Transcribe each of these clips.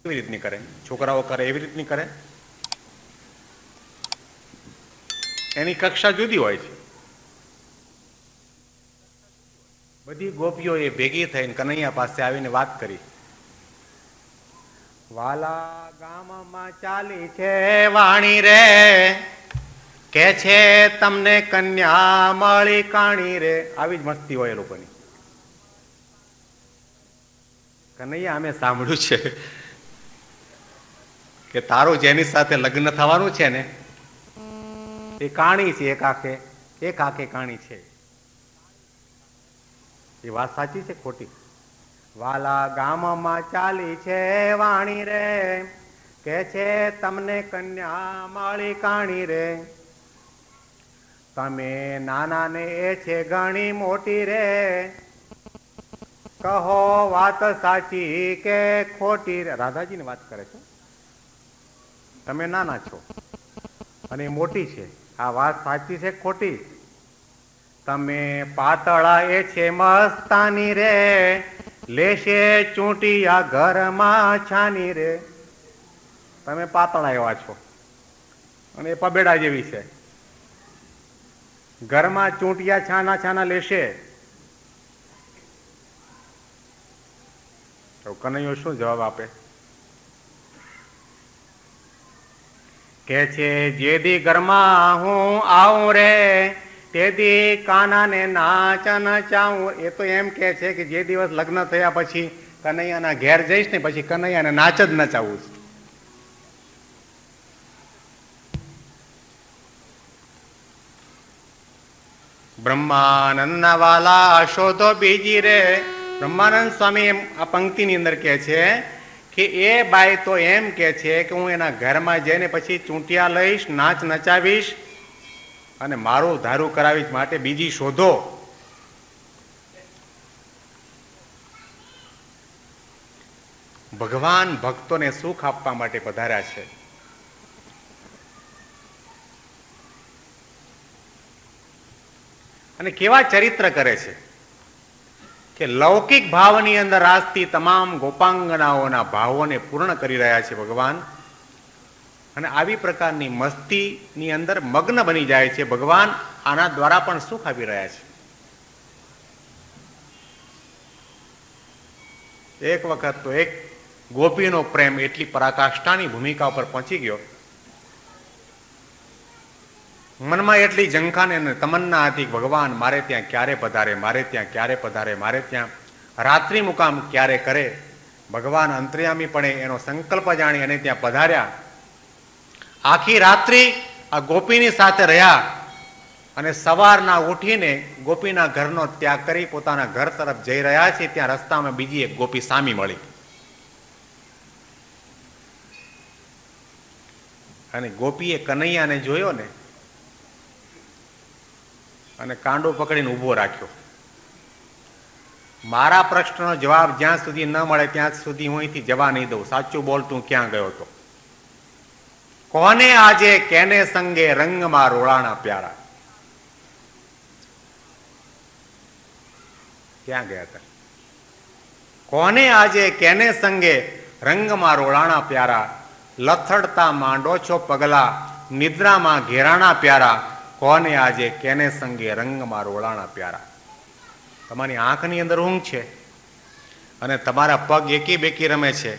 કેવી રીતની કરે? છોકરાઓ કરે એવી રીતની કરે? એની કક્ષા જુદી હોય છે. બધી ગોપીઓ એ ભેગી થઈને કનૈયા પાસે આવીને વાત કરી, વાલા ગામમાં ચાલી છે વાણી રે, કે છે તમને કન્યા મળી કાણી રે. આવી જ મસ્તી હોય એ લોકોની. કનૈયા અમે સાંભળ્યું છે કે તારું જેની સાથે લગ્ન થવાનું છે ને એ કાણી છે, એક આંખે કાણી છે. એ વાત સાચી છે ખોટી? વાલા ગામમાં ચાલી છે વાણી રે, કે છે તમને કન્યા મળી કાણી રે, તમે નાના ને એ છે ઘણી મોટી રે, કહો વાત સાચી કે ખોટી રે. રાધાજીની વાત કરે છે. તમે નાના છો અને મોટી છે, આ વાત સાચી છે ખોટી? તમે પાતળા એ છે મસ્તાની રે, લેશે ચૂંટિયા ઘરમાં છાની રે. તમે પાતળા એવા છો અને એ પબેડા જેવી છે, ઘરમાં ચૂંટિયા છાના છાના લેશે. તો કનૈયો શું જવાબ આપે? કે છે જેદી ઘરમાં હું આવું રે, તેથી કાનાને નાચ નચાવું. એ તો એમ કે છે કે જે દિવસ લગ્ન થયા પછી કનૈયાના ઘેર જઈશ ને પછી કનૈયાને નાચ જ નચાવું છે. બ્રહ્માનંદના વાલા શોધો બીજી રે. બ્રહ્માનંદ સ્વામી આ પંક્તિની અંદર કહે છે કે એ બાઈ તો એમ કે છે કે હું એના ઘરમાં જઈને પછી ચૂંટિયા લઈશ, નાચ નચાવીશ અને મારું ધારું કરાવીશ, માટે બીજી શોધો. ભગવાન ભક્તોને સુખ આપવા માટે પધાર્યા છે. અને કેવા ચરિત્ર કરે છે કે લૌકિક ભાવની અંદર આજથી તમામ ગોપાંગનાઓના ભાવોને પૂર્ણ કરી રહ્યા છે ભગવાન. અને આવી પ્રકારની મસ્તીની અંદર મગ્ન બની જાય છે ભગવાન. આના દ્વારા પણ સુખ આપી રહ્યા છે. એક વખત તો એક ગોપીનો પ્રેમ એટલી પરાકાષ્ઠાની ભૂમિકા ઉપર પહોંચી ગયો, મનમાં એટલી ઝંખાને અને તમન્ના હતી ભગવાન મારે ત્યાં ક્યારે પધારે, મારે ત્યાં ક્યારે પધારે, મારે ત્યાં રાત્રિ મુકામ ક્યારે કરે. ભગવાન અંતર્યામી પણ એનો સંકલ્પ જાણી અને ત્યાં પધાર્યા. આખી રાત્રિ આ ગોપીની સાથે રહ્યા અને સવારના ઉઠીને ગોપીના ઘરનો ત્યાગ કરી પોતાના ઘર તરફ જઈ રહ્યા છે. ત્યાં રસ્તામાં બીજી એક ગોપી સામી મળી અને ગોપીએ કનૈયાને જોયો ને અને કાંડો પકડીને ઊભો રાખ્યો. મારા પ્રશ્નનો જવાબ જ્યાં સુધી ન મળે ત્યાં સુધી હું અહીંથી જવા નહીં દઉં. સાચું બોલ, તું ક્યાં ગયો હતો? કોને આજે કેને સંગે રંગમાં રોળાણા પ્યારા? ક્યાં ગયા હતા? કોને આજે કેને સંગે રંગમાં રોળાણા પ્યારા, લથડતા માંડો છો પગલા નિદ્રામાં ઘેરાણા પ્યારા, કોને આજે કેને સંગે રંગમાં રોળાણા પ્યારા. તમારી આંખની અંદર ઊંઘ છે અને તમારા પગ એકી બેકી રમે છે.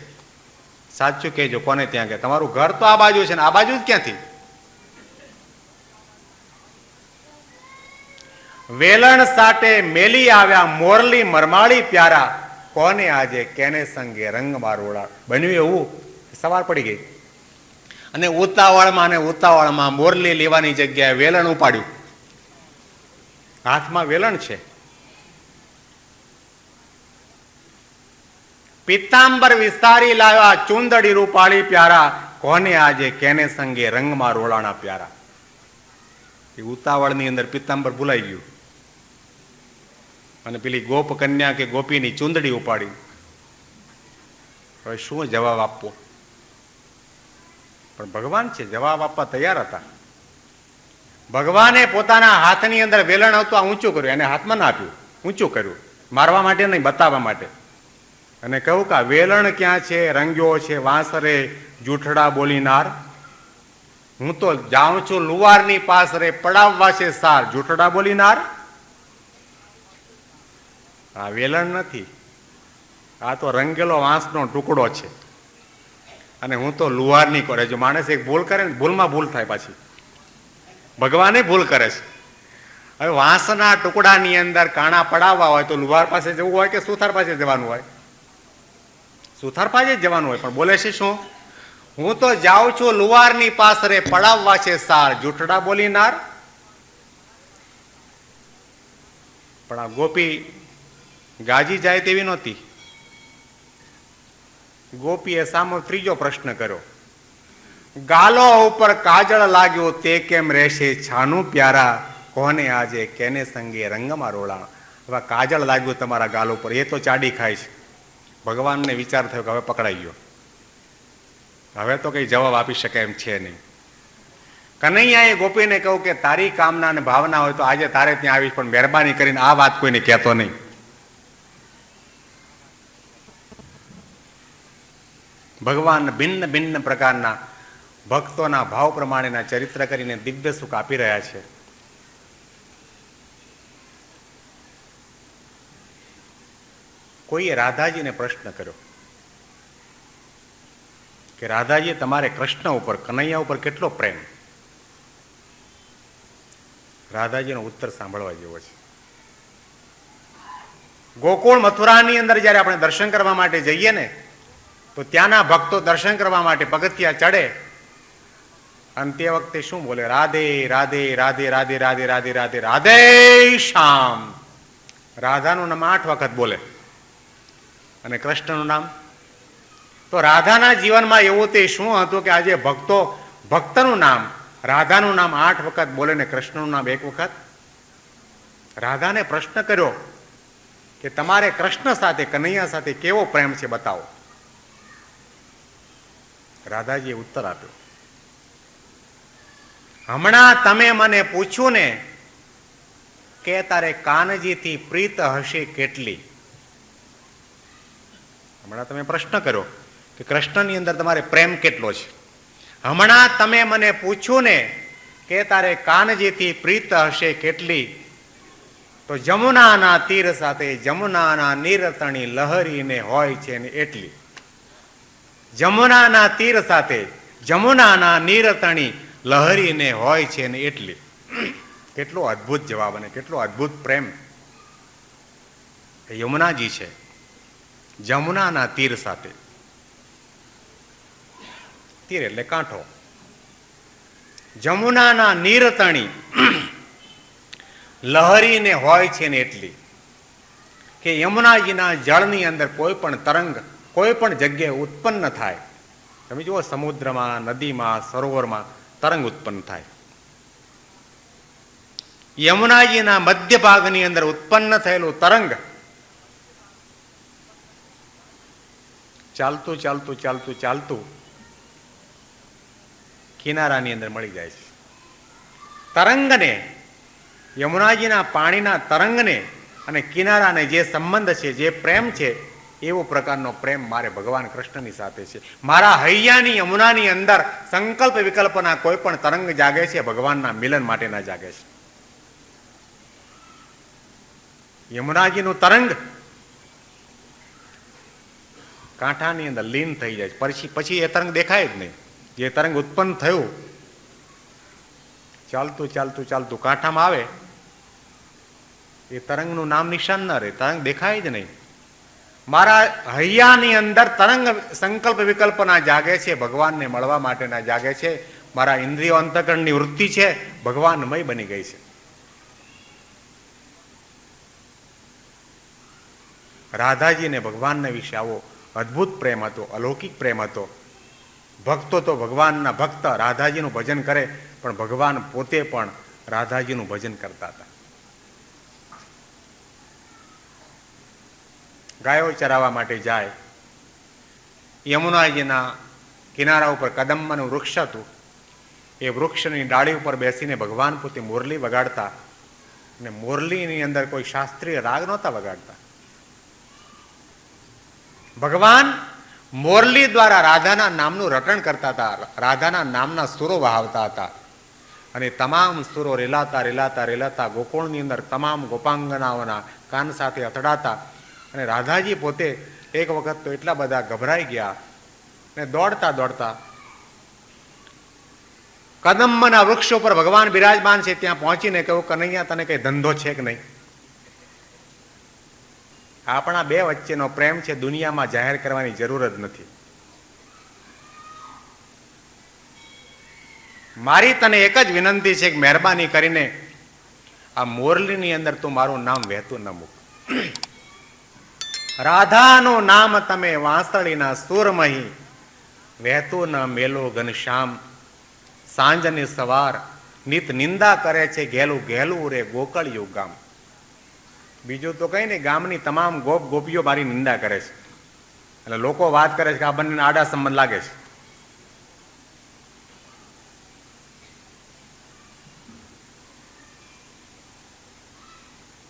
સાચું કહેજો, કોને ત્યાં ગયા? તમારું ઘર તો આ બાજુ છે ને આ બાજુ જ ક્યાંથી? વેલણ સાટે મેલી આવ્યા મોરલી મરમાળી પ્યારા, કોને આજે કેને સંગે રંગમાં રોળા. બન્યું એવું સવાર પડી ગઈ અને ઉતાવળમાં મોરલી લેવાની જગ્યાએ વેલણ ઉપાડ્યું. હાથમાં વેલણ છે. પિત્તાંબર વિસ્તારી લાવ્યા ચુંદડી રૂપાળી પ્યારા, કોને આજે કેને સંગે રંગમાં રોળાણા પ્યારા. એ ઉતાવળની અંદર પિત્તાંબર ભૂલાઈ ગયું અને પેલી ગોપ કન્યા કે ગોપીની ચુંદડી ઉપાડી. હવે શું જવાબ આપવો? પણ ભગવાન છે, જવાબ આપવા તૈયાર હતા. ભગવાને પોતાના હાથની અંદર વેલણ હતું આ ઊંચું કર્યું, એને હાથમાં ના આપ્યું, ઊંચું કર્યું. મારવા માટે નહીં, બતાવવા માટે. અને કહું કે વેલણ ક્યાં છે રંગ્યો છે વાંસરે જૂઠડા બોલીનાર, હું તો જાઉં છું લુવારની પાસ રે પડાવવા છે સાર જૂઠડા બોલીનાર. આ વેલણ નથી, આ તો રંગેલો વાંસનો ટુકડો છે. અને હું તો લુહારની કરે. જો માણસ એક ભૂલ કરે ને, ભૂલમાં ભૂલ થાય પાછી, ભગવાને ભૂલ કરે છે. હવે વાંસના ટુકડાની અંદર કાણા પડાવવા હોય તો લુહાર પાસે જવું હોય કે સુથાર પાસે જવાનું હોય? સુથાર પાસે જ જવાનું હોય. પણ બોલે છે શું? હું તો જાઉં છું લુહારની પાસે રે પડાવવા છે સાર જૂઠડા બોલીનાર. પણ આ ગોપી ગાજી જાય તેવી નહોતી. ગોપીએ સામો ત્રીજો પ્રશ્ન કર્યો, ગાલો ઉપર કાજળ લાગ્યો તે કેમ રહેશે છાનું પ્યારા, કોને આજે કેને સંગે રંગમાં રોળા. હવે કાજળ લાગ્યું તમારા ગાલ ઉપર, એ તો ચાડી ખાય છે. ભગવાનને વિચાર થયો કે હવે પકડાઈ ગયો, હવે તો કઈ જવાબ આપી શકે એમ છે નહીં. કનૈયાએ ગોપીને કહ્યું કે તારી કામના અને ભાવના હોય તો આજે તારે ત્યાં આવીશ, પણ મહેરબાની કરીને આ વાત કોઈને કહેતો નહીં. ભગવાન ભિન્ન ભિન્ન પ્રકારના ભક્તોના ભાવ પ્રમાણેના ચરિત્ર કરીને દિવ્ય સુખ આપી રહ્યા છે. કોઈએ રાધાજીને પ્રશ્ન કર્યો કે રાધાજી તમારે કૃષ્ણ ઉપર કનૈયા ઉપર કેટલો પ્રેમ? રાધાજીનો ઉત્તર સાંભળવા જેવો છે. ગોકુળ મથુરાની અંદર જયારે આપણે દર્શન કરવા માટે જઈએ ને, તો ત્યાંના ભક્તો દર્શન કરવા માટે પગથિયા ચડે અને તે વખતે શું બોલે? રાધે રાધે રાધે રાધે રાધે રાધે રાધે રાધે શ્યામ. રાધાનું નામ 8 વખત બોલે. અને કૃષ્ણનું નામ તો રાધાના જીવનમાં એવું તે શું હતું કે આજે ભક્તો ભક્તનું નામ રાધાનું નામ 8 વખત બોલે ને કૃષ્ણનું નામ 1 વખત. રાધાને પ્રશ્ન કર્યો કે તમારે કૃષ્ણ સાથે કનૈયા સાથે કેવો પ્રેમ છે બતાવો. રાધાજીએ ઉત્તર આપ્યો, હમણાં તમે મને પૂછ્યું ને કે તારે કાનજીથી પ્રીત હશે કેટલી. હમણાં તમે પ્રશ્ન કર્યો કે કૃષ્ણની અંદર તમારે પ્રેમ કેટલો છે. હમણાં તમે મને પૂછ્યું ને કે તારે કાનજીથી પ્રીત હશે કેટલી, તો જમુનાના તીર સાથે જમુનાના નીરતણી લહરીને હોય છે ને એટલી. જમુનાના તીર સાથે જમુનાના નીરતણી લહરીને હોય છે ને એટલી. કેટલો અદ્ભુત જવાબ અને કેટલો અદ્ભુત પ્રેમ. યમુનાજી છે, જમુનાના તીર સાથે. તીર એટલે કાંઠો. જમુનાના નીરતણી લહરીને હોય છે ને એટલી કે યમુનાજીના જળની અંદર કોઈ પણ તરંગ કોઈ પણ જગ્યાએ ઉત્પન્ન થાય. તમે જુઓ સમુદ્રમાં, નદીમાં, સરોવરમાં તરંગ ઉત્પન્ન થાય. યમુનાજીના મધ્ય ભાગની અંદર ઉત્પન્ન થયેલું તરંગ ચાલતું ચાલતું ચાલતું ચાલતું કિનારાની અંદર મળી જાય છે. તરંગને, યમુનાજીના પાણીના તરંગને અને કિનારાને જે સંબંધ છે, જે પ્રેમ છે, એવો પ્રકારનો પ્રેમ મારે ભગવાન કૃષ્ણની સાથે છે. મારા હૈયાની યમુનાની અંદર સંકલ્પ વિકલ્પના કોઈ પણ તરંગ જાગે છે, ભગવાનના મિલન માટેના જાગે છે. યમુનાજીનું તરંગ કાંઠાની અંદર લીન થઈ જાય પછી એ તરંગ દેખાય જ નહીં. જે તરંગ ઉત્પન્ન થયું ચાલતું ચાલતું ચાલતું કાંઠામાં આવે, એ તરંગનું નામ નિશાન ન રહે, તરંગ દેખાય જ નહીં. મારા હૈયાની અંદર તરંગ સંકલ્પ વિકલ્પના જાગે છે, ભગવાનને મળવા માટેના જાગે છે. મારા ઇન્દ્રિયો અંતઃકરણની વૃત્તિ છે, ભગવાનમય બની ગઈ છે. રાધાજીને ભગવાનના વિશે આવો અદ્ભુત પ્રેમ હતો, અલૌકિક પ્રેમ હતો. ભક્તો તો ભગવાનના ભક્ત રાધાજીનું ભજન કરે, પણ ભગવાન પોતે પણ રાધાજીનું ભજન કરતા હતા. ગાયો ચરાવવા માટે જાય, યમુનાજીના કિનારા ઉપર કદંબનું વૃક્ષ હતું. એ વૃક્ષની ડાળી ઉપર બેસીને ભગવાન પોતે મુરલી વગાડતા, અને મુરલીની અંદર કોઈ શાસ્ત્રીય રાગ નહોતા વગાડતા. ભગવાન મોરલી દ્વારા રાધાના નામનું રટણ કરતા હતા, રાધાના નામના સુરો વહાવતા હતા અને તમામ સુરો રેલાતા રેલાતા રેલાતા ગોકુળની અંદર તમામ ગોપાંગનાઓના કાન સાથે અથડાતા અને રાધાજી પોતે એક વખત તો એટલા બધા ગભરાઈ ગયા અને દોડતા દોડતા કદંબના વૃક્ષો પર ભગવાન બિરાજમાન છે ત્યાં પહોંચીને કહ્યું, કનૈયા તને કઈ ધંધો છે કે નહીં? આપણા બે વચ્ચેનો પ્રેમ છે, દુનિયામાં જાહેર કરવાની જરૂર જ નથી. મારી તને એક જ વિનંતી છે કે મહેરબાની કરીને આ મોરલીની અંદર તું મારું નામ વહેતું ન મૂક. રાધાનું નામ તમે વાંસળીના સુરમહી વહેતું ન મેલો ઘનશ્યામ. સાંજની સવાર નિત નિંદા કરે છે ઘેલું ઘેલું રે ગોકળિયું ગામ. બીજું તો કઈ નહીં, ગામની તમામ ગોપ ગોપીઓ મારી નિંદા કરે છે એટલે લોકો વાત કરે છે કે આ બંને આડા સંબંધ લાગે છે.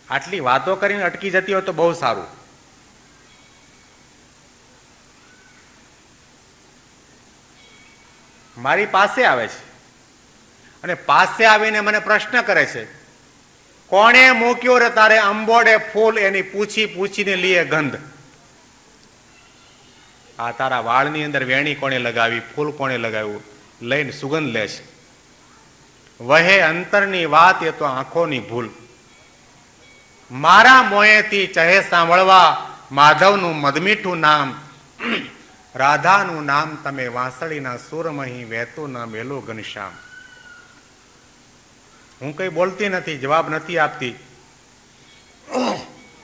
આટલી વાતો કરીને અટકી જતી હોય તો બહુ સારું. મારી પાસે આવે છે અને પાસે આવીને મને પ્રશ્ન કરે છે, કોણે મૂક્યો રે તારે અંબોડે ફૂલ એની પૂછી પૂછીને લીએ ગંધ. આ તારા વાળની અંદર વેણી કોણે લગાવી, ફૂલ કોણે લગાવ્યું, લઈને સુગંધ લે છે. વહે અંતરની વાત એ તો આંખોની ભૂલ. મારા મોએથી ચહે સાંભળવા માધવનું મધમીઠું નામ. રાધાનું નામ તમે વાંસળીના સુરમહી વહેતું ન મેલો ઘનશ્યામ. હું કઈ બોલતી નથી, જવાબ નથી આપતી,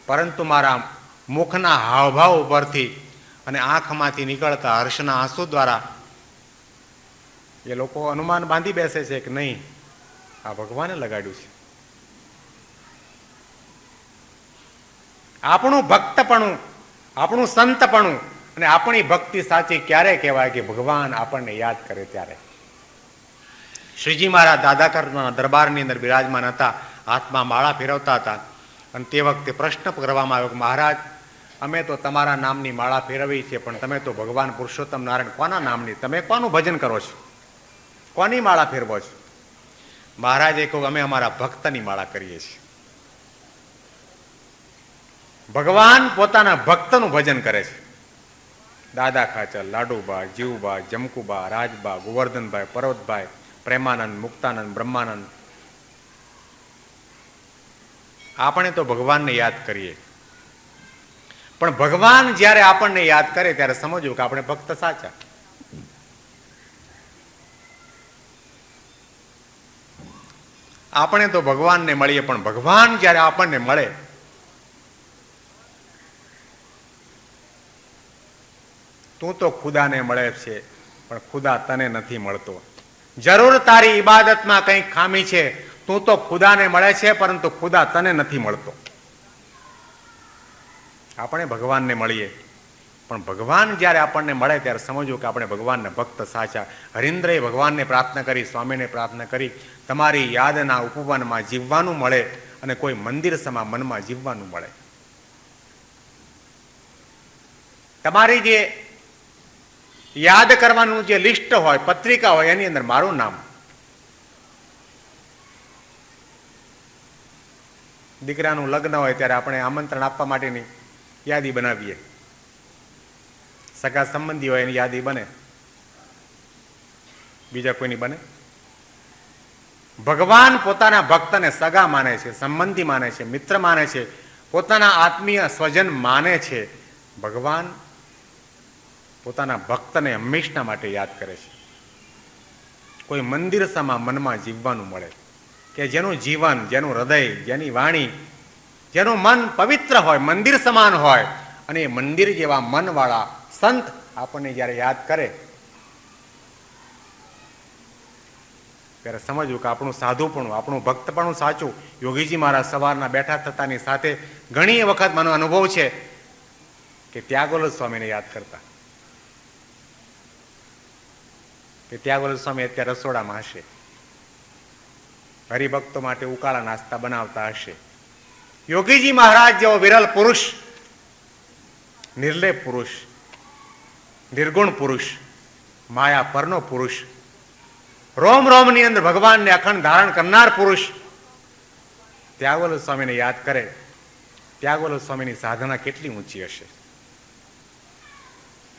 પરંતુ મારા મુખના હાવભાવ ઉપરથી અને આંખમાંથી નીકળતા હર્ષના આંસુ દ્વારા એ લોકો અનુમાન બાંધી બેસે છે કે નહીં, આ ભગવાને લગાડ્યું છે. આપણું ભક્તપણું, આપણું સંતપણું અને આપણી ભક્તિ સાચી ક્યારે કહેવાય કે ભગવાન આપણને યાદ કરે ત્યારે. શ્રીજી મહારાજ દાદાકરના દરબારની અંદર બિરાજમાન હતા, હાથમાં માળા ફેરવતા હતા અને તે વખતે પ્રશ્ન કરવામાં આવ્યો કે મહારાજ, અમે તો તમારા નામની માળા ફેરવી છે, પણ તમે તો ભગવાન પુરુષોત્તમ નારાયણ કોના નામની, તમે કોનું ભજન કરો છો, કોની માળા ફેરવો છો? મહારાજે કહ્યું, અમે અમારા ભક્તની માળા કરીએ છીએ. ભગવાન પોતાના ભક્તનું ભજન કરે છે. દાદા ખાચર, લાડુબા, જીવબા, જમકુબા, રાજબા, ગોવર્ધનભાઈ, પર્વતભાઈ, પ્રેમાનંદ, મુક્તાનંદ, બ્રહ્માનંદ, આપણે તો ભગવાનને યાદ કરીએ. પણ ભગવાન જ્યારે આપણને યાદ કરે ત્યારે સમજવું કે આપણે ભક્ત સાચા. આપણે તો ભગવાનને મળીએ, પણ ભગવાન જ્યારે આપણને મળે તું તો ખુદાને મળે છે, પણ ખુદા તને નથી મળતો. જરૂર તારી ઇબાદતમાં કંઈક ખામી છે, તું તો ખુદાને મળે છે પરંતુ ખુદા તને નથી મળતો. આપણે ભગવાનને મળીએ, પણ ભગવાન જ્યારે આપણને મળે ત્યારે સમજવું કે આપણે ભગવાનના ભક્ત સાચા. હરિન્દ્રએ ભગવાનને પ્રાર્થના કરી, સ્વામીને પ્રાર્થના કરી, તમારી યાદના ઉપવનમાં જીવવાનું મળે અને કોઈ મંદિર સમા મનમાં જીવવાનું મળે. તમારી જે યાદ કરવાનું જે લિસ્ટ હોય, પત્રિકા હોય, એની અંદર મારું નામ. દીકરાનું લગ્ન હોય ત્યારે આપણે આમંત્રણ આપવા માટેની યાદી બનાવીએ, સગા સંબંધી હોય એની યાદી બને, બીજા કોઈની બને? ભગવાન પોતાના ભક્તને સગા માને છે, સંબંધી માને છે, મિત્ર માને છે, પોતાના આત્મીય સ્વજન માને છે. ભગવાન પોતાના ભક્તને હંમેશના માટે યાદ કરે છે. કોઈ મંદિર સમા મનમાં જીવવાનું મળે કે જેનું જીવન, જેનું હૃદય, જેની વાણી, જેનું મન પવિત્ર હોય, મંદિર સમાન હોય, અને એ મંદિર જેવા મનવાળા સંત આપણને જ્યારે યાદ કરે ત્યારે સમજવું કે આપણું સાધુપણું, આપણું ભક્તપણું સાચું. યોગીજી મારા સવારના બેઠા થતાની સાથે ઘણી વખત મને અનુભવ છે કે ત્યાગોલદ સ્વામીને યાદ કરતા, કે ત્યાગોલદ સ્વામી અત્યારે રસોડામાં હશે, હરિભક્તો માટે ઉકાળા નાસ્તા બનાવતા હશે. યોગીજી મહારાજ જેવો વિરલ પુરુષ, નિર્લેપ પુરુષ, નિર્ગુણ પુરુષ, માયા પરનો પુરુષ, રોમ રોમની અંદર ભગવાનને અખંડ ધારણ કરનાર પુરુષ ત્યાગવલ્લભ સ્વામીને યાદ કરે. ત્યાગવલ્લભ સ્વામીની સાધના કેટલી ઊંચી હશે.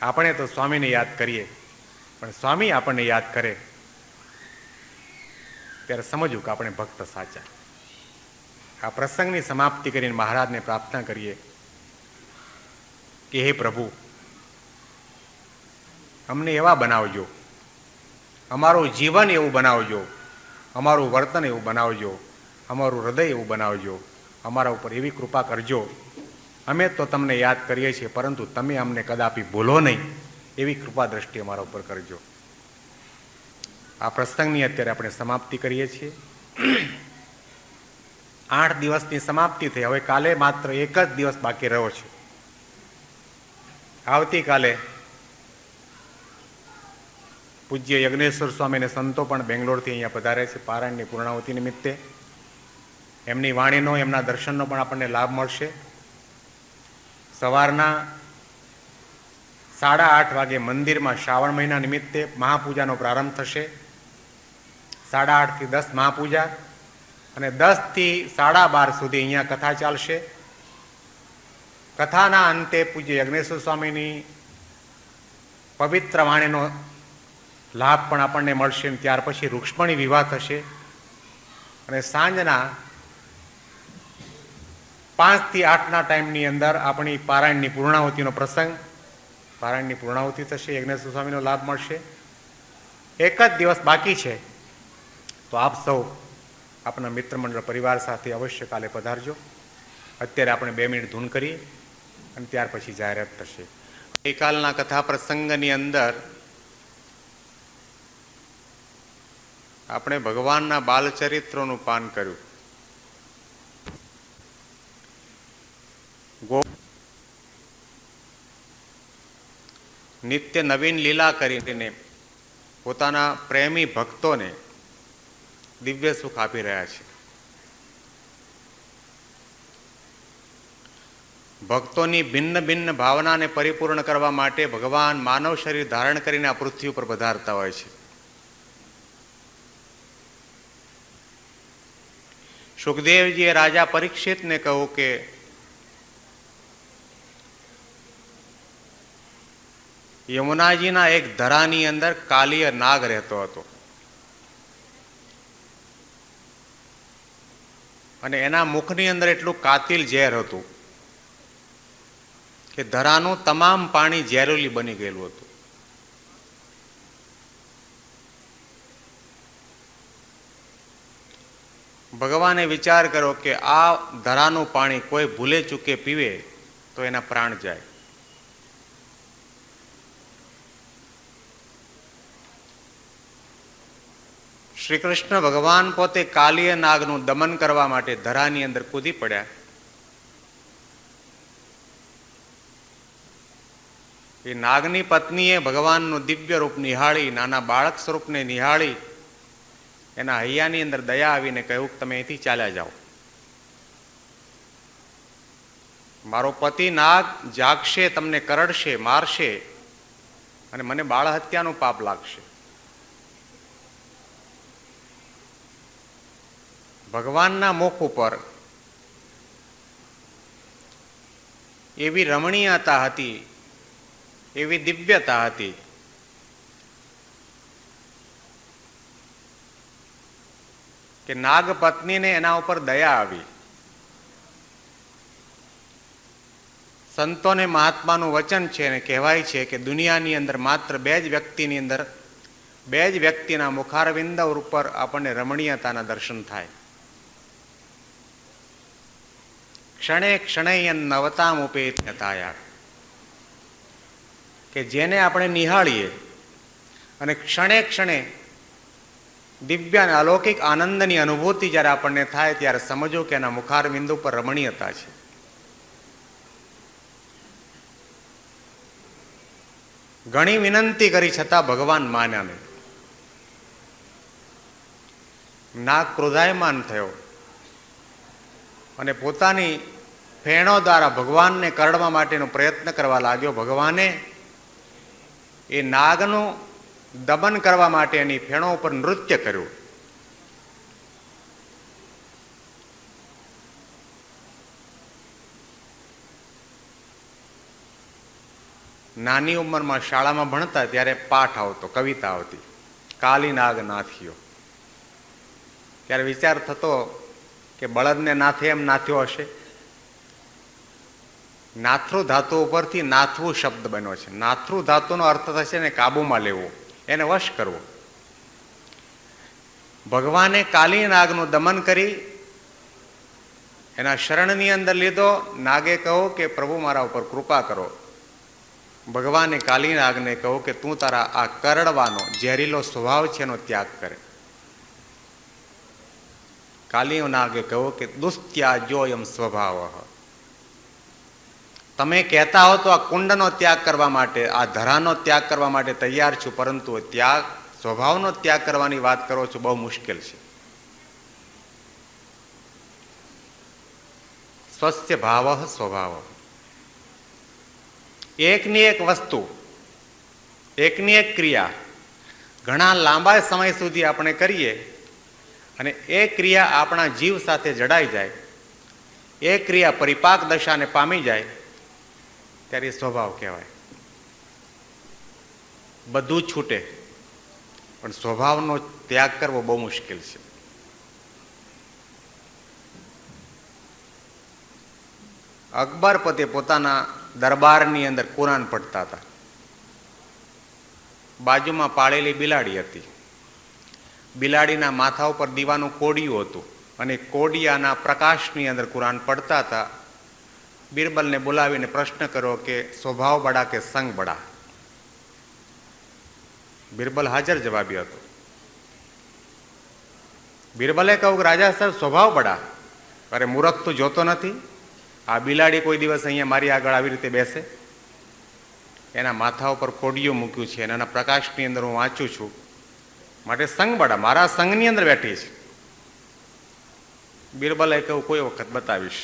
આપણે તો સ્વામીને યાદ કરીએ, પણ સ્વામી આપણને યાદ કરે ત્યારે સમજવું કે આપણે ભક્ત સાચા. આ પ્રસંગની સમાપ્તિ કરીને મહારાજને પ્રાર્થના કરીએ કે હે પ્રભુ, અમને એવા બનાવજો, અમારું જીવન એવું બનાવજો, અમારું વર્તન એવું બનાવજો, અમારું હૃદય એવું બનાવજો, અમારા ઉપર એવી કૃપા કરજો. અમે તો તમને યાદ કરીએ છીએ, પરંતુ તમે અમને કદાપી ભૂલો નહીં, એવી કૃપા દ્રષ્ટિ અમારા ઉપર કરજો. આ પ્રસંગની અત્યારે આપણે સમાપ્તિ કરીએ છીએ. 8 દિવસની સમાપ્તિ થઈ. હવે કાલે માત્ર એક જ દિવસ બાકી રહ્યો છે. આવતીકાલે પૂજ્ય યજ્ઞેશ્વર સ્વામી અને સંતો પણ બેંગ્લોરથી અહીંયા પધારે છે પારાયણની પૂર્ણાહુતિ નિમિત્તે. એમની વાણીનો, એમના દર્શનનો પણ આપણને લાભ મળશે. સવારના 8:30 વાગે મંદિરમાં શ્રાવણ મહિના નિમિત્તે મહાપૂજાનો પ્રારંભ થશે. 8:30 થી 10 મહાપૂજા અને 10 થી 12:30 સુધી અહીંયા કથા ચાલશે. કથાના અંતે પૂજ્ય યજ્ઞેશ્વર સ્વામીની પવિત્ર વાણીનો લાભ પણ આપણને મળશે. ત્યાર પછી રૂક્ષ્મણી વિવાહ થશે અને સાંજના 5 થી 8ના ટાઈમની અંદર આપણી પારાયણની પૂર્ણાહુતિનો પ્રસંગ, પારાયણની પૂર્ણાહુતિ થશે. યજ્ઞેશ્વર સ્વામીનો લાભ મળશે. એક જ દિવસ બાકી છે, તો આપ સૌ આપણા મિત્ર મંડળ પરિવાર સાથે અવશ્ય કાલે પધારજો. અત્યારે આપણે 2 મિનિટ ધૂન કરીએ અને ત્યાર પછી જાહેરાત થશે. ગઈકાલના કથા પ્રસંગની અંદર આપણે ભગવાનના બાલચરિત્રોનું પાન કર્યું. નિત્ય નવીન લીલા કરીને પોતાના પ્રેમી ભક્તોને દિવ્ય સુખ આપી રહ્યા છે. ભક્તોની ભિન્ન ભિન્ન ભાવનાને પરિપૂર્ણ કરવા માટે ભગવાન માનવ શરીર ધારણ કરીને આ પૃથ્વી ઉપર પધારતા હોય છે. સુખદેવજીએ રાજા પરીક્ષિતને કહ્યું કે યમુનાજીના એક ધરાની અંદર કાલિય નાગ રહેતો હતો અને એના મુખની અંદર એટલું કાતિલ ઝેર હતું કે ધરાનું તમામ પાણી ઝેરીલું બની ગયેલું હતું. ભગવાને વિચાર કર્યો કે આ ધરાનું પાણી કોઈ ભૂલે ચૂકે પીવે તો એના પ્રાણ જાય. શ્રી કૃષ્ણ ભગવાન પોતે કાલિય નાગનું દમન કરવા માટે ધરાની અંદર કૂદી પડ્યા. એ નાગની પત્નીએ ભગવાનનું દિવ્ય રૂપ નિહાળી, નાના બાળક સ્વરૂપને નિહાળી, એના હૈયાની અંદર દયા આવીને કહ્યું કે તમે અહીંથી ચાલ્યા જાઓ. મારો પતિ નાગ જાગશે, તમને કરડશે, મારશે અને મને બાળ હત્યાનું પાપ લાગશે. ભગવાનના મુખ ઉપર એવી રમણીયતા હતી, એવી દિવ્યતા હતી કે નાગ પત્નીને એના ઉપર દયા આવી. સંતોને મહાત્માનું વચન છે અને કહેવાય છે કે દુનિયાની અંદર માત્ર 2 જ વ્યક્તિની અંદર 2 જ વ્યક્તિના મુખારવિંદ ઉપર આપણને રમણીયતાના દર્શન થાય. ક્ષણે ક્ષણે નવતામ ઉપેત્યતાયા, કે જેને આપણે નિહાળીએ અને ક્ષણે ક્ષણે દિવ્ય અને અલૌકિક આનંદની અનુભૂતિ જ્યારે આપણને થાય ત્યારે સમજો કે એના મુખારવિંદ ઉપર રમણીયતા છે. ઘણી વિનંતી કરી છતાં ભગવાન માન્યા નહીં. નાગ ક્રોધાયમાન થયો અને પોતાની ફેણો દ્વારા ભગવાનને કરડવા માટેનો પ્રયત્ન કરવા લાગ્યો. ભગવાને એ નાગનું દમન કરવા માટે એની ફેણો ઉપર નૃત્ય કર્યું. નાની ઉંમરમાં શાળામાં ભણતા ત્યારે પાઠ આવતો, કવિતા આવતી, કાલી નાગ નાથિયો. ત્યારે વિચાર થતો કે બળદને નાથે એમ નાથ્યો હશે. નાથૃ ધાતુ ઉપરથી નાથવું શબ્દ બન્યો છે. નાથૃ ધાતુનો અર્થ થશે ને કાબુમાં લેવો, એને વશ કરવો. ભગવાને કાલી નાગનું દમન કરી એના શરણની અંદર લીધો. નાગે કહો કે પ્રભુ મારા ઉપર કૃપા કરો. ભગવાને કાલી નાગને કહો કે તું તારા આ કરડવાનો ઝેરીલો સ્વભાવ છે એનો ત્યાગ કરે. કાલી નાગે કહો કે દુસ્ત્યાજોયમ સ્વભાવ. તમે કહેતા હો તો આ કુંડનો ત્યાગ કરવા માટે, આ ધરાનો ત્યાગ કરવા માટે તૈયાર છું, પરંતુ ત્યાગ, સ્વભાવનો ત્યાગ કરવાની વાત કરો છો, બહુ મુશ્કેલ છે. સ્વસ્ય ભાવ સ્વભાવ. એકની એક વસ્તુ, એકની એક ક્રિયા ઘણા લાંબા સમય સુધી આપણે કરીએ અને એ ક્રિયા આપણા જીવ સાથે જડાઈ જાય, એ ક્રિયા પરિપાક દશાને પામી જાય, ત્યારે સ્વભાવ કહેવાય. બધું છૂટે પણ સ્વભાવનો ત્યાગ કરવો બહુ મુશ્કેલ છે. અકબર પોતે પોતાના દરબારની અંદર કુરાન પઢતા હતા. બાજુમાં પાળેલી બિલાડી હતી. બિલાડીના માથા ઉપર દીવાનું કોડિયું હતું અને કોડિયાના પ્રકાશની અંદર કુરાન પઢતા હતા. બિરબલને બોલાવીને પ્રશ્ન કર્યો કે સ્વભાવ બડા કે સંગ બડા? બિરબલ હાજર જવાબી હતો. બિરબલે કહ્યું કે રાજા સાહેબ, સ્વભાવ બડા. અરે મૂર્ખ, તું જોતો નથી? આ બિલાડી કોઈ દિવસ અહીંયા મારી આગળ આવી રીતે બેસે? એના માથા ઉપર કોડિયું મૂક્યું છે અને એના પ્રકાશની અંદર હું વાંચું છું, માટે સંગ બડા, મારા સંગની અંદર બેઠી છે. બિરબલે કહ્યું કોઈ વખત બતાવીશ.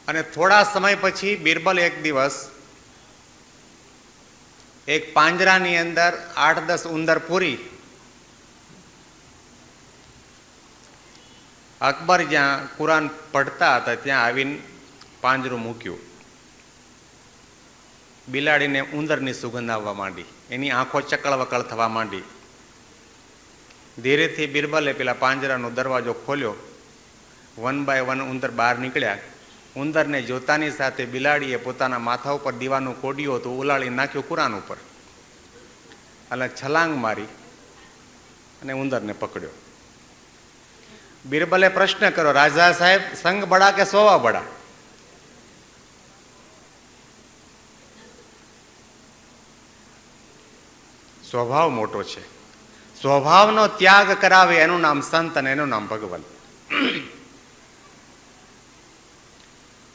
અને થોડા સમય પછી બિરબલ એક દિવસ એક પાંજરાની અંદર 8-10 ઉંદર પૂરી અકબર જ્યાં કુરાન પઢતા હતા ત્યાં આવીને પાંજરું મૂક્યું. બિલાડીને ઉંદરની સુગંધ આવવા માંડી, એની આંખો ચકળવકળ થવા માંડી. ધીરેથી બિરબલે પેલા પાંજરાનો દરવાજો ખોલ્યો. 1 by 1 ઉંદર બહાર નીકળ્યા. ઉંદરને જોતાની સાથે બિલાડીએ પોતાના માથા ઉપર દીવાનું કોડિયું હતું ઉલાળી નાખ્યું કુરાન ઉપર અને છલાંગ મારી અને ઉંદરને પકડ્યો. બિરબલે પ્રશ્ન કર્યો, રાજા સાહેબ, સંગ બડા કે સ્વભાવ બડા? સ્વભાવ મોટો છે. સ્વભાવનો ત્યાગ કરાવે એનું નામ સંત અને એનું નામ ભગવાન.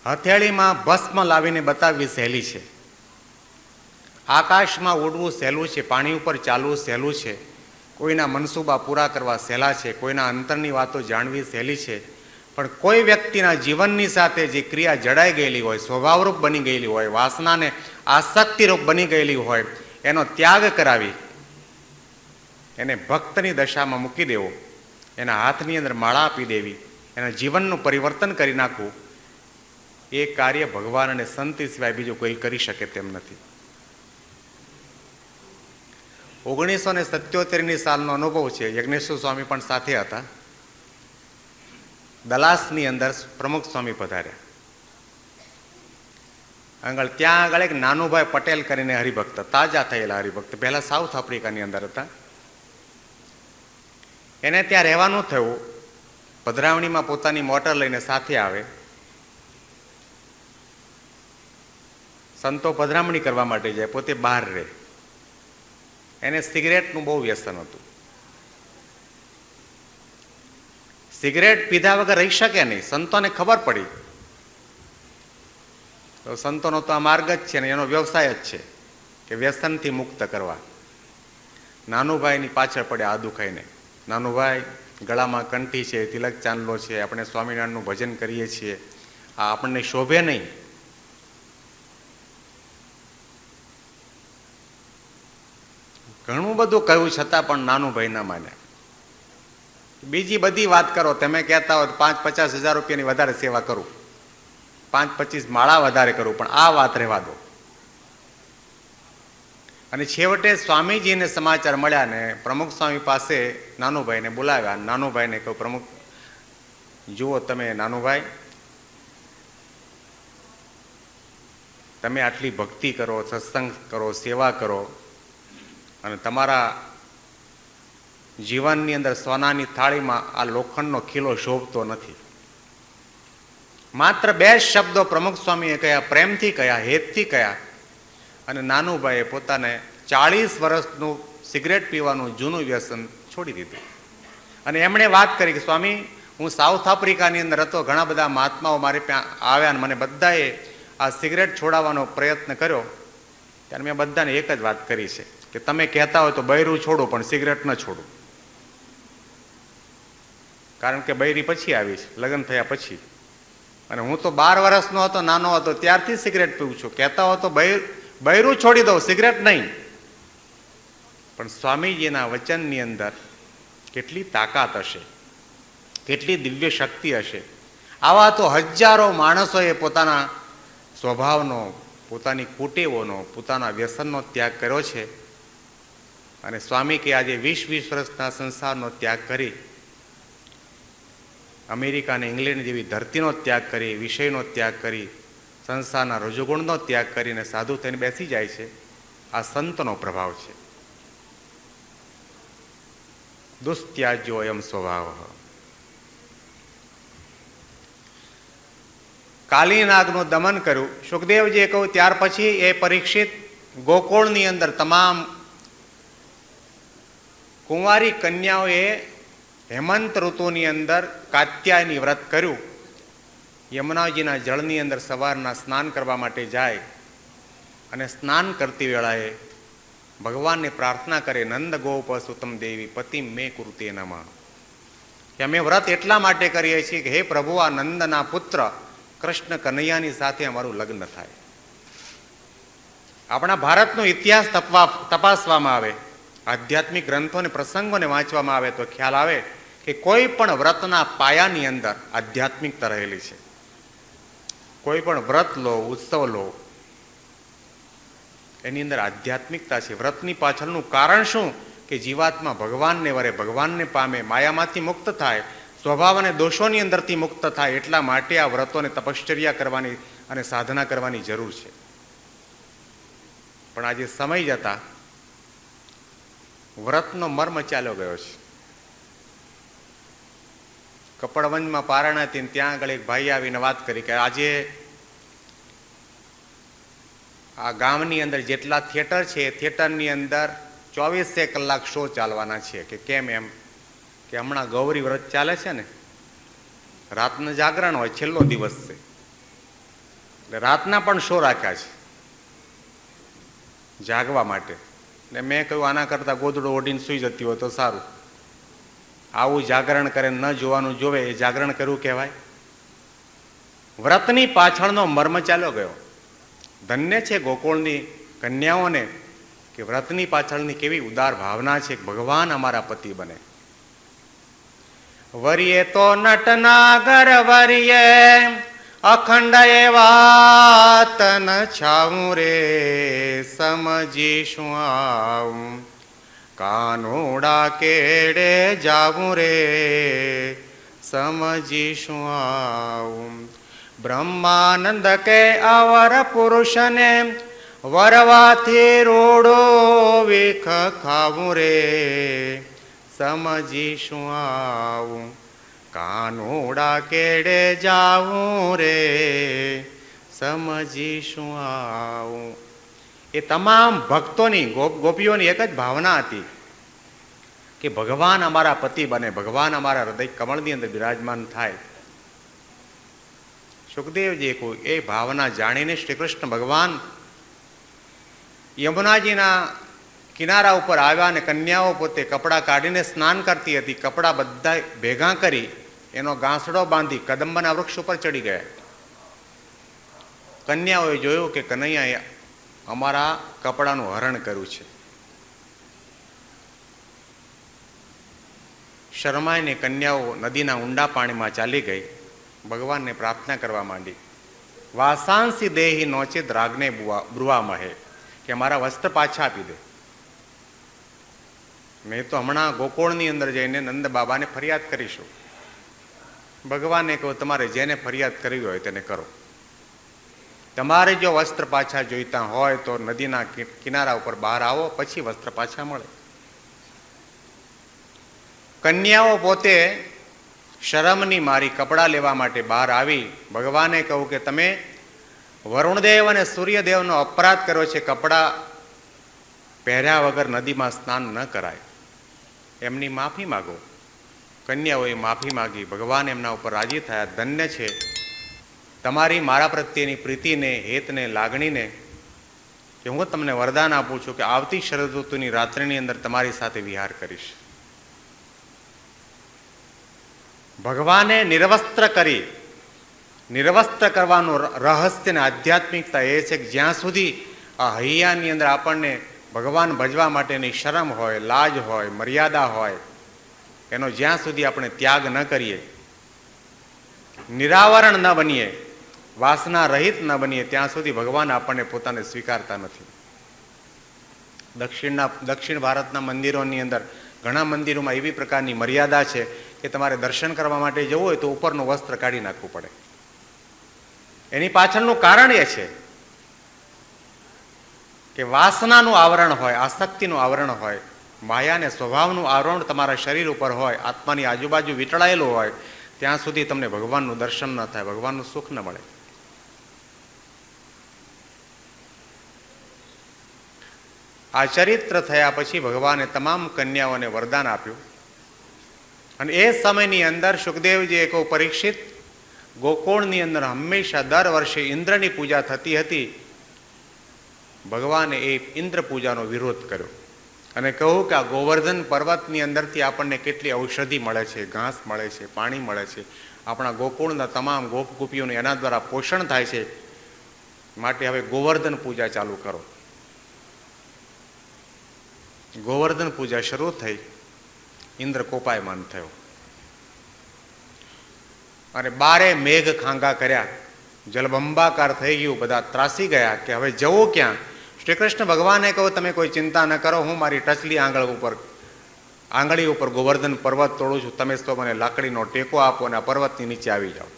હથેળીમાં ભસ્મ લાવીને બતાવવી સહેલી છે. આકાશમાં ઉડવું સહેલું છે. પાણી ઉપર ચાલવું સહેલું છે. કોઈના મનસૂબા પૂરા કરવા સહેલા છે. કોઈના અંતરની વાતો જાણવી સહેલી છે. પણ કોઈ વ્યક્તિના જીવનની સાથે જે ક્રિયા જડાઈ ગયેલી હોય, સ્વભાવરૂપ બની ગયેલી હોય, વાસનાને આસક્તિરૂપ બની ગયેલી હોય, એનો ત્યાગ કરાવી એને ભક્તની દશામાં મૂકી દેવો, એના હાથની અંદર માળા આપી દેવી, એના જીવનનું પરિવર્તન કરી નાખવું, એ કાર્ય ભગવાન અને સંત સિવાય બીજું કોઈ કરી શકે તેમ નથી. 1977ની સાલનો અનુભવ છે. યજ્ઞેશ્વર સ્વામી પણ સાથે હતા. દલાસની અંદર પ્રમુખ સ્વામી પધાર્યા. આગળ ત્યાં આગળ એક નાનુભાઈ પટેલ કરીને હરિભક્ત, તાજા થયેલા હરિભક્ત, પહેલા સાઉથ આફ્રિકાની અંદર હતા. એને ત્યાં રહેવાનું થયું. પધરાવણીમાં પોતાની મોટર લઈને સાથે આવે. સંતો પધરામણી કરવા માટે જાય, પોતે બહાર રહે. એને સિગરેટનું બહુ વ્યસન હતું. સિગરેટ પીધા વગર રહી શકે નહીં. સંતોને ખબર પડી તો સંતોનો તો આ માર્ગ જ છે ને એનો વ્યવસાય જ છે કે વ્યસનથી મુક્ત કરવા. નાનુભાઈની પાછળ પડ્યા આદુ ખાઈને. નાનુભાઈ, ગળામાં કંઠી છે, તિલક ચાંદલો છે, આપણે સ્વામિનારાયણનું ભજન કરીએ છીએ, આ આપણને શોભે નહીં. ઘણું બધું કહ્યું છતાં પણ નાનુભાઈ ના માન્યા. બીજી બધી વાત કરો, તમે કહેતા હો 5-50 હજાર રૂપિયાની વધારે સેવા કરું, 5-25 માળા વધારે કરું, પણ આ વાત રહેવા દો. અને છેવટે સ્વામીજીને સમાચાર મળ્યા ને પ્રમુખ સ્વામી પાસે નાનુભાઈને બોલાવ્યા. નાનુભાઈને કહ્યું, પ્રમુખ જુઓ, તમે નાનુભાઈ, તમે આટલી ભક્તિ કરો, સત્સંગ કરો, સેવા કરો, અને તમારા જીવનની અંદર સોનાની થાળીમાં આ લોખંડનો ખીલો શોભતો નથી. માત્ર 2 શબ્દો પ્રમુખ સ્વામીએ કહ્યા, પ્રેમથી કહ્યા, હેતથી કહ્યા, અને નાનુભાઈએ પોતાને 40 વર્ષનું સિગરેટ પીવાનું જૂનું વ્યસન છોડી દીધું. અને એમણે વાત કરી કે સ્વામી, હું સાઉથ આફ્રિકાની અંદર હતો, ઘણા બધા મહાત્માઓ મારી ત્યાં આવ્યા અને મને બધાએ આ સિગરેટ છોડાવવાનો પ્રયત્ન કર્યો. ત્યારે મેં બધાને એક જ વાત કરી છે કે તમે કહેતા હોય તો બૈરું છોડો, પણ સિગરેટ ન છોડો. કારણ કે બૈરી પછી આવી છે, લગ્ન થયા પછી. અને હું તો 12 વર્ષનો હતો, નાનો હતો, ત્યારથી સિગરેટ પીવું છું. કહેતા હોય તો બૈરું છોડી દો, સિગરેટ નહીં. પણ સ્વામીજીના વચનની અંદર કેટલી તાકાત હશે, કેટલી દિવ્ય શક્તિ હશે. આવા તો હજારો માણસોએ પોતાના સ્વભાવનો, પોતાની કુટેવોનો, પોતાના વ્યસનનો ત્યાગ કર્યો છે. અને સ્વામી કે આજે 20-20 વર્ષના સંસારનો ત્યાગ કરી, અમેરિકા અને ઇંગ્લેન્ડ જેવી ધરતીનો ત્યાગ કરી, વિષયનો ત્યાગ કરી, સંસારના રજોગુણનો ત્યાગ કરીને સાધુ થઈને બેસી જાય છે. આ સંતનો પ્રભાવ છે. દુસ્ત્યાજ્યો અયમ સ્વભાવ. કાલીનાગનું દમન કર્યું સુખદેવજીએ કહ્યું. ત્યાર પછી એ પરીક્ષિત ગોકુળની અંદર તમામ કુંવારી કન્યાઓએ હેમંત ઋતુની અંદર કાત્યાયની વ્રત કર્યું. યમુનાજીના જળની અંદર સવારના સ્નાન કરવા માટે જાય અને સ્નાન કરતી વેળાએ ભગવાનને પ્રાર્થના કરે, નંદ ગોપ સુતમ દેવી પતિ મે કુરુતે નમઃ, કે અમે વ્રત એટલા માટે કરીએ છીએ કે હે પ્રભુ, આ નંદના પુત્ર કૃષ્ણ કનૈયાની સાથે અમારું લગ્ન થાય. આપણા ભારતનો ઇતિહાસ તપાસવામાં આવે, આધ્યાત્મિક ગ્રંથોને પ્રસંગોને વાંચવામાં આવે તો ખ્યાલ આવે કે કોઈ પણ વ્રતના પાયાની અંદર આધ્યાત્મિકતા રહેલી છે. કોઈ પણ વ્રત લો, ઉત્સવ લો, એની અંદર આધ્યાત્મિકતા છે. વ્રતની પાછળનું કારણ શું? કે જીવાત્મા ભગવાનને વરે, ભગવાનને પામે, માયામાંથી મુક્ત થાય, સ્વભાવ અને દોષોની અંદરથી મુક્ત થાય. એટલા માટે આ વ્રતોને તપશ્ચર્યા કરવાની અને સાધના કરવાની જરૂર છે. પણ આજે સમય જતા વ્રતનો મર્મ ચાલ્યો ગયો છે. કપડવંજમાં પારણા હતી, ત્યાં આગળ એક ભાઈ આવીને વાત કરી કે આજે આ ગામની અંદર જેટલા થિયેટર છે એ થિયેટરની અંદર 24 કલાક શો ચાલવાના છે. કે કેમ? એમ કે હમણાં ગૌરી વ્રત ચાલે છે ને, રાતનું જાગરણ હોય, છેલ્લો દિવસ છે, એટલે રાતના પણ શો રાખ્યા છે જાગવા માટે. ને મેં કહ્યું આના કરતાં ગોદડો ઓઢીને સુઈ જતી હોય તો સારું. આવું જાગરણ કરે ન જોવાનું જોવે એ જાગરણ કરવું કહેવાય? વ્રતની પાછળનો મર્મ ચાલ્યો ગયો. ધન્ય છે ગોકુળની કન્યાઓને કે વ્રતની પાછળની કેવી ઉદાર ભાવના છે. ભગવાન અમારા પતિ બને. વરિયે તો નટનાગર વરિયે અખંડ એ વાત ન છાવું રે, સમજીશું આવું કાનુડા કેડે જાવું રે, સમજીશું આવું. બ્રહ્માનંદ કે અવર પુરુષને વરવાથી રોડો વિખ ખાવું રે, સમજીશું આવું કાનુડા કેડે જાવું રે, સમજીશું આવું. એ તમામ ભક્તોની, ગોપીઓની એક જ ભાવના હતી કે ભગવાન અમારા પતિ બને, ભગવાન અમારા હૃદય કમળની અંદર બિરાજમાન થાય. સુખદેવજી કોઈ એ ભાવના જાણીને શ્રી કૃષ્ણ ભગવાન યમુનાજીના કિનારા ઉપર આવ્યા અને કન્યાઓ પોતે કપડાં કાઢીને સ્નાન કરતી હતી. કપડાં બધા ભેગા કરી એનો ગાંસડો બાંધી કદંબના વૃક્ષ ઉપર ચડી ગયા. કન્યાઓએ જોયું કે કનૈયાએ અમારા કપડાનું હરણ કર્યું છે. શરમાઈને કન્યાઓ નદીના ઊંડા પાણીમાં ચાલી ગઈ. ભગવાનને પ્રાર્થના કરવા માંડી, વાસાંસી દેહી નોચિત રાગને બ્રુવા મહે, કે મારા વસ્ત્ર પાછા આપી દે. મેં તો હમણાં ગોકુળની અંદર જઈને નંદ બાબાને ફરિયાદ કરીશું. ભગવાને કહ્યું, તમારે જેને ફરિયાદ કરવી હોય તેને કરો. તમારે જો વસ્ત્ર પાછા જોઈતા હોય તો નદીના કિનારા ઉપર બહાર આવો, પછી વસ્ત્ર પાછા મળે. કન્યાઓ પોતે શરમની મારી કપડાં લેવા માટે બહાર આવી. ભગવાને કહ્યું કે તમે વરુણદેવ અને સૂર્યદેવનો અપરાધ કર્યો છે, કપડાં પહેર્યા વગર નદીમાં સ્નાન ન કરાય, એમની માફી માગો. કન્યાઓએ માફી માગી. ભગવાન એમના ઉપર રાજી થયા. ધન્ય છે તમારી મારા પ્રત્યેની પ્રીતિને, હેતને, લાગણીને, કે હું તમને વરદાન આપું છું કે આવતી શરદ ઋતુની રાત્રિની અંદર તમારી સાથે વિહાર કરીશ. ભગવાને નિર્વસ્ત્ર કરી. નિર્વસ્ત્ર કરવાનું રહસ્ય ને આધ્યાત્મિકતા એ છે કે જ્યાં સુધી આ હૈયાની અંદર આપણને ભગવાન ભજવા માટેની શરમ હોય, લાજ હોય, મર્યાદા હોય, એનો જ્યાં સુધી આપણે ત્યાગ ન કરીએ, નિરાવરણ ન બનીએ, વાસના રહિત ન બનીએ, ત્યાં સુધી ભગવાન આપણને પોતાને સ્વીકારતા નથી. દક્ષિણ ભારતના મંદિરોની અંદર ઘણા મંદિરોમાં એવી પ્રકારની મર્યાદા છે કે તમારે દર્શન કરવા માટે જવું હોય તો ઉપરનું વસ્ત્ર કાઢી નાખવું પડે. એની પાછળનું કારણ એ છે કે વાસનાનું આવરણ હોય, આસક્તિનું આવરણ હોય, માયાને સ્વભાવનું આવરણ તમારા શરીર ઉપર હોય, આત્માની આજુબાજુ વીંટળાયેલું હોય, ત્યાં સુધી તમને ભગવાનનું દર્શન ન થાય, ભગવાનનું સુખ ન મળે. આ ચરિત્ર થયા પછી ભગવાને તમામ કન્યાઓને વરદાન આપ્યું. અને એ સમયની અંદર સુખદેવજીએ કહ્યું, પરીક્ષિત, ગોકુળની અંદર હંમેશા દર વર્ષે ઇન્દ્રની પૂજા થતી હતી. ભગવાને એ ઇન્દ્ર પૂજાનો વિરોધ કર્યો અને કહ્યું કે આ ગોવર્ધન પર્વતની અંદરથી આપણને કેટલી ઔષધિ મળે છે, ઘાસ મળે છે, પાણી મળે છે, આપણા ગોકુળના તમામ ગોપ ગોપીઓને એના દ્વારા પોષણ થાય છે, માટે હવે ગોવર્ધન પૂજા ચાલુ કરો. ગોવર્ધન પૂજા શરૂ થઈ. ઇન્દ્ર કોપાયમાન થયો અને બારે મેઘ ખાંગા કર્યા, જલબંબાકાર થઈ ગયું, બધા ત્રાસી ગયા કે હવે જવું ક્યાં. શ્રી કૃષ્ણ ભગવાને કહ્યું, તમે કોઈ ચિંતા ન કરો, હું મારી ટચલી આંગળી ઉપર ગોવર્ધન પર્વત તોડું છું, તમે તો મને લાકડીનો ટેકો આપો અને આ પર્વતની નીચે આવી જાઓ.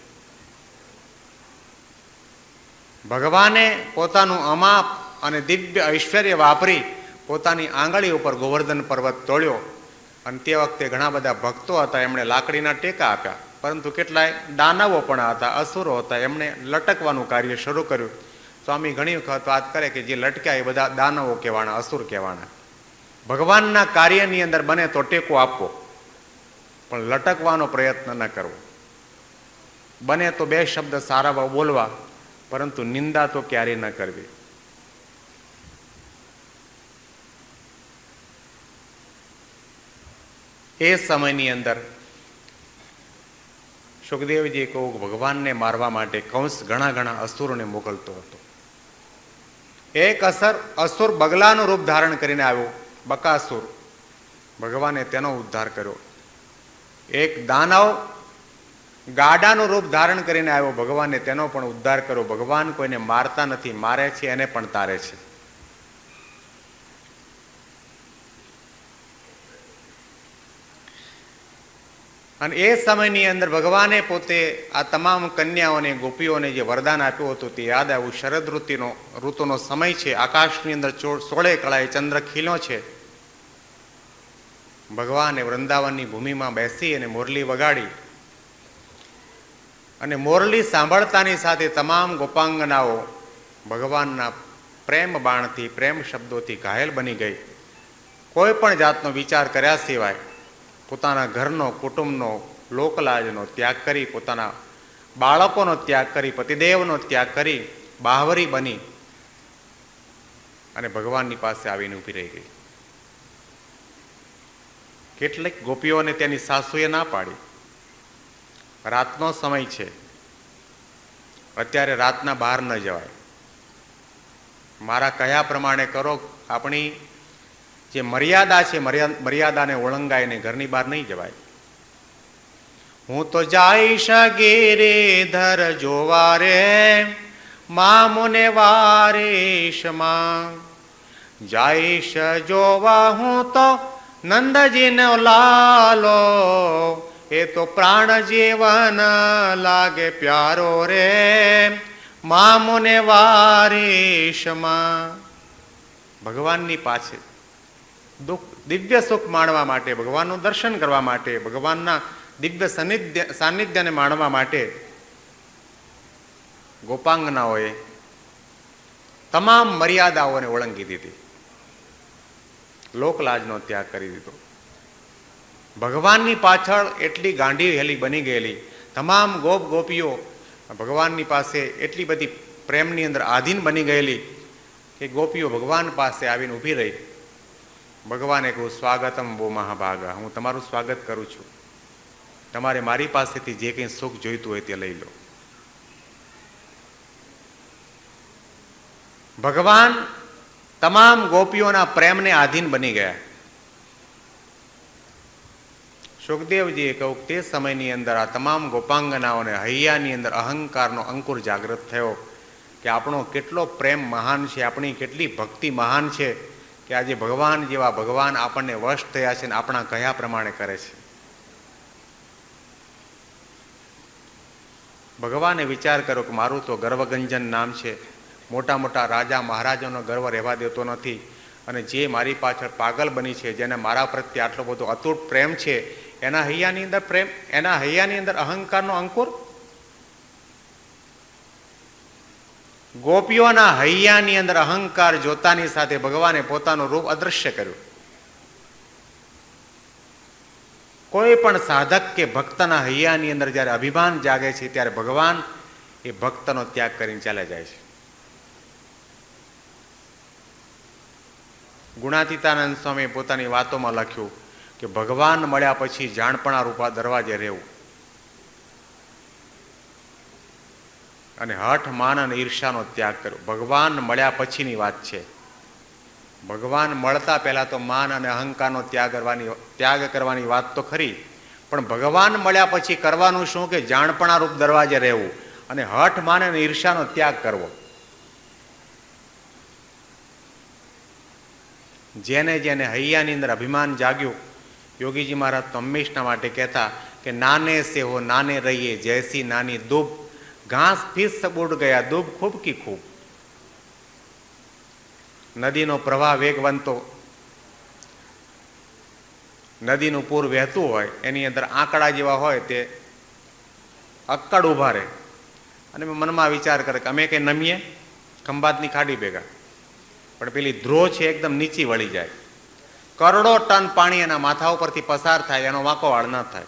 ભગવાને પોતાનું અમાપ અને દિવ્ય ઐશ્વર્ય વાપરી પોતાની આંગળી ઉપર ગોવર્ધન પર્વત તોડ્યો. અને તે વખતે ઘણા બધા ભક્તો હતા, એમણે લાકડીના ટેકા આપ્યા, પરંતુ કેટલાય દાનવો પણ હતા, અસુરો હતા, એમણે લટકવાનું કાર્ય શરૂ કર્યું. સ્વામી ઘણી વખત વાત કરે કે જે લટક્યા એ બધા દાનવો કહેવાના, અસુર કહેવાના. ભગવાનના કાર્યની અંદર બને તો ટેકો આપવો, પણ લટકવાનો પ્રયત્ન ન કરવો. બને તો બે શબ્દ સારા બોલવા, પરંતુ નિંદા તો ક્યારેય ન કરવી. એ સમયની અંદર સુખદેવજીએ કહ્યું કે ભગવાનને મારવા માટે કંસ ઘણા અસુરોને મોકલતો હતો. એક અસુર બગલાનું રૂપ ધારણ કરીને આવ્યો, બકાસુર. ભગવાને તેનો ઉદ્ધાર કર્યો. એક દાનવ ગાડાનું રૂપ ધારણ કરીને આવ્યો, ભગવાને તેનો પણ ઉદ્ધાર કર્યો. ભગવાન કોઈને મારતા નથી, મારે છે એને પણ તારે છે. અને એ સમયની અંદર ભગવાને પોતે આ તમામ કન્યાઓને, ગોપીઓને જે વરદાન આપ્યું હતું તે યાદ આવ્યું. શરદ ઋતુનો સમય છે, આકાશની અંદર 16 કળાએ ચંદ્ર ખીલ્યો છે. ભગવાને વૃંદાવનની ભૂમિમાં બેસી અને મોરલી વગાડી, અને મોરલી સાંભળતાની સાથે તમામ ગોપાંગનાઓ ભગવાનના પ્રેમ બાણથી, પ્રેમ શબ્દોથી ઘાયલ બની ગઈ. કોઈ પણ જાતનો વિચાર કર્યા સિવાય પોતાના ઘરનો, કુટુંબનો, લોકલાજનો ત્યાગ કરી, પોતાના બાળકોનો ત્યાગ કરી, પતિદેવનો ત્યાગ કરી, બાહવરી બની અને ભગવાનની પાસે આવીને ઊભી રહી ગઈ. કેટલીક ગોપીઓને તેની સાસુએ ના પાડી. રાતનો સમય છે, અત્યારે રાતના બહાર ન જવાય, મારા કયા પ્રમાણે કરો. આપણી જે મર્યાદા છે, મર્યાદાને ઓળંગાઈને ઘરની બહાર નહીં જવાય. હું તો જાઈશ ગિરિધર જોવા રે મા મુને વારેશમાં, જાઈશ જોવા હું તો નંદજીનો લાલો, એ તો પ્રાણ જીવન લાગે પ્યારો રે મા મુને વારેશમાં. ભગવાનની પાસે દિવ્ય સુખ માણવા માટે, ભગવાનનું દર્શન કરવા માટે, ભગવાનના દિવ્ય સાનિધ્યને માણવા માટે ગોપાંગનાઓએ તમામ મર્યાદાઓને ઓળંગી દીધી, લોકલાજનો ત્યાગ કરી દીધો. ભગવાનની પાછળ એટલી ગાંડી હેલી બની ગયેલી તમામ ગોપ ગોપીઓ ભગવાનની પાસે એટલી બધી પ્રેમની અંદર આધીન બની ગયેલી કે ગોપીઓ ભગવાન પાસે આવીને ઊભી રહી. ભગવાને કહ્યું, સ્વાગતમ બો મહાભાગા, હું તમારું સ્વાગત કરું છું. તમારે મારી પાસેથી જે કંઈ સુખ જોઈતું હોય તે લઈ લો. ભગવાન તમામ ગોપીઓના પ્રેમને આધીન બની ગયા. સુખદેવજીએ કહ્યું, તે સમયની અંદર આ તમામ ગોપાંગનાઓને હૈયાની અંદર અહંકારનો અંકુર જાગૃત થયો કે આપણો કેટલો પ્રેમ મહાન છે, આપણી કેટલી ભક્તિ મહાન છે કે આજે ભગવાન જેવા ભગવાન આપણને વશ થયા છે અને આપણા કહ્યા પ્રમાણે કરે છે. ભગવાને વિચાર કર્યો કે મારું તો ગર્વગંજન નામ છે, મોટા મોટા રાજા મહારાજાનો ગર્વ રહેવા દેતો નથી, અને જે મારી પાછળ પાગલ બની છે, જેને મારા પ્રત્યે આટલો બધો અતૂટ પ્રેમ છે, એના હૈયાની અંદર પ્રેમ, એના હૈયાની અંદર અહંકારનો અંકુર. ગોપીઓના હૈયાની અંદર અહંકાર જોતાની સાથે ભગવાને પોતાનું રૂપ અદૃશ્ય કર્યું. કોઈ પણ સાધક કે ભક્તના હૈયાની અંદર જ્યારે અભિમાન જાગે છે ત્યારે ભગવાન એ ભક્તનો ત્યાગ કરીને ચાલ્યા જાય છે. ગુણાતીતાનંદ સ્વામી પોતાની વાતોમાં લખ્યું કે ભગવાન મળ્યા પછી જાણપણા રૂપા દરવાજે રહેવું અને હઠ માન અને ઈર્ષાનો ત્યાગ કર્યો. ભગવાન મળ્યા પછીની વાત છે. ભગવાન મળતા પહેલા તો માન અને અહંકારનો ત્યાગ કરવાની વાત તો ખરી, પણ ભગવાન મળ્યા પછી કરવાનું શું કે જાણપણા રૂપ દરવાજે રહેવું અને હઠ માન અને ઈર્ષાનો ત્યાગ કરવો. જેને જેને હૈયાની અંદર અભિમાન જાગ્યું, યોગીજી મહારાજ તો હંમેશના માટે કહેતા કે નાને સે હો નાને રહીએ, જૈસી નાની દુબ, ઘાસ ફીસ સબ ઉડ ગયા, દુબ ખૂબ કી ખૂબ. નદીનો પ્રવાહ વેગવંતો, નદીનું પૂર વહેતું હોય એની અંદર આંકડા જેવા હોય તે અક્કડ ઉભા રહે અને મનમાં વિચાર કરે કે અમે કઈ નમીએ ખંભાતની ખાડી ભેગા, પણ પેલી ધ્રો છે એકદમ નીચી વળી જાય. કરોડો ટન પાણી એના માથા ઉપરથી પસાર થાય, એનો વાંકો વાળ ન થાય.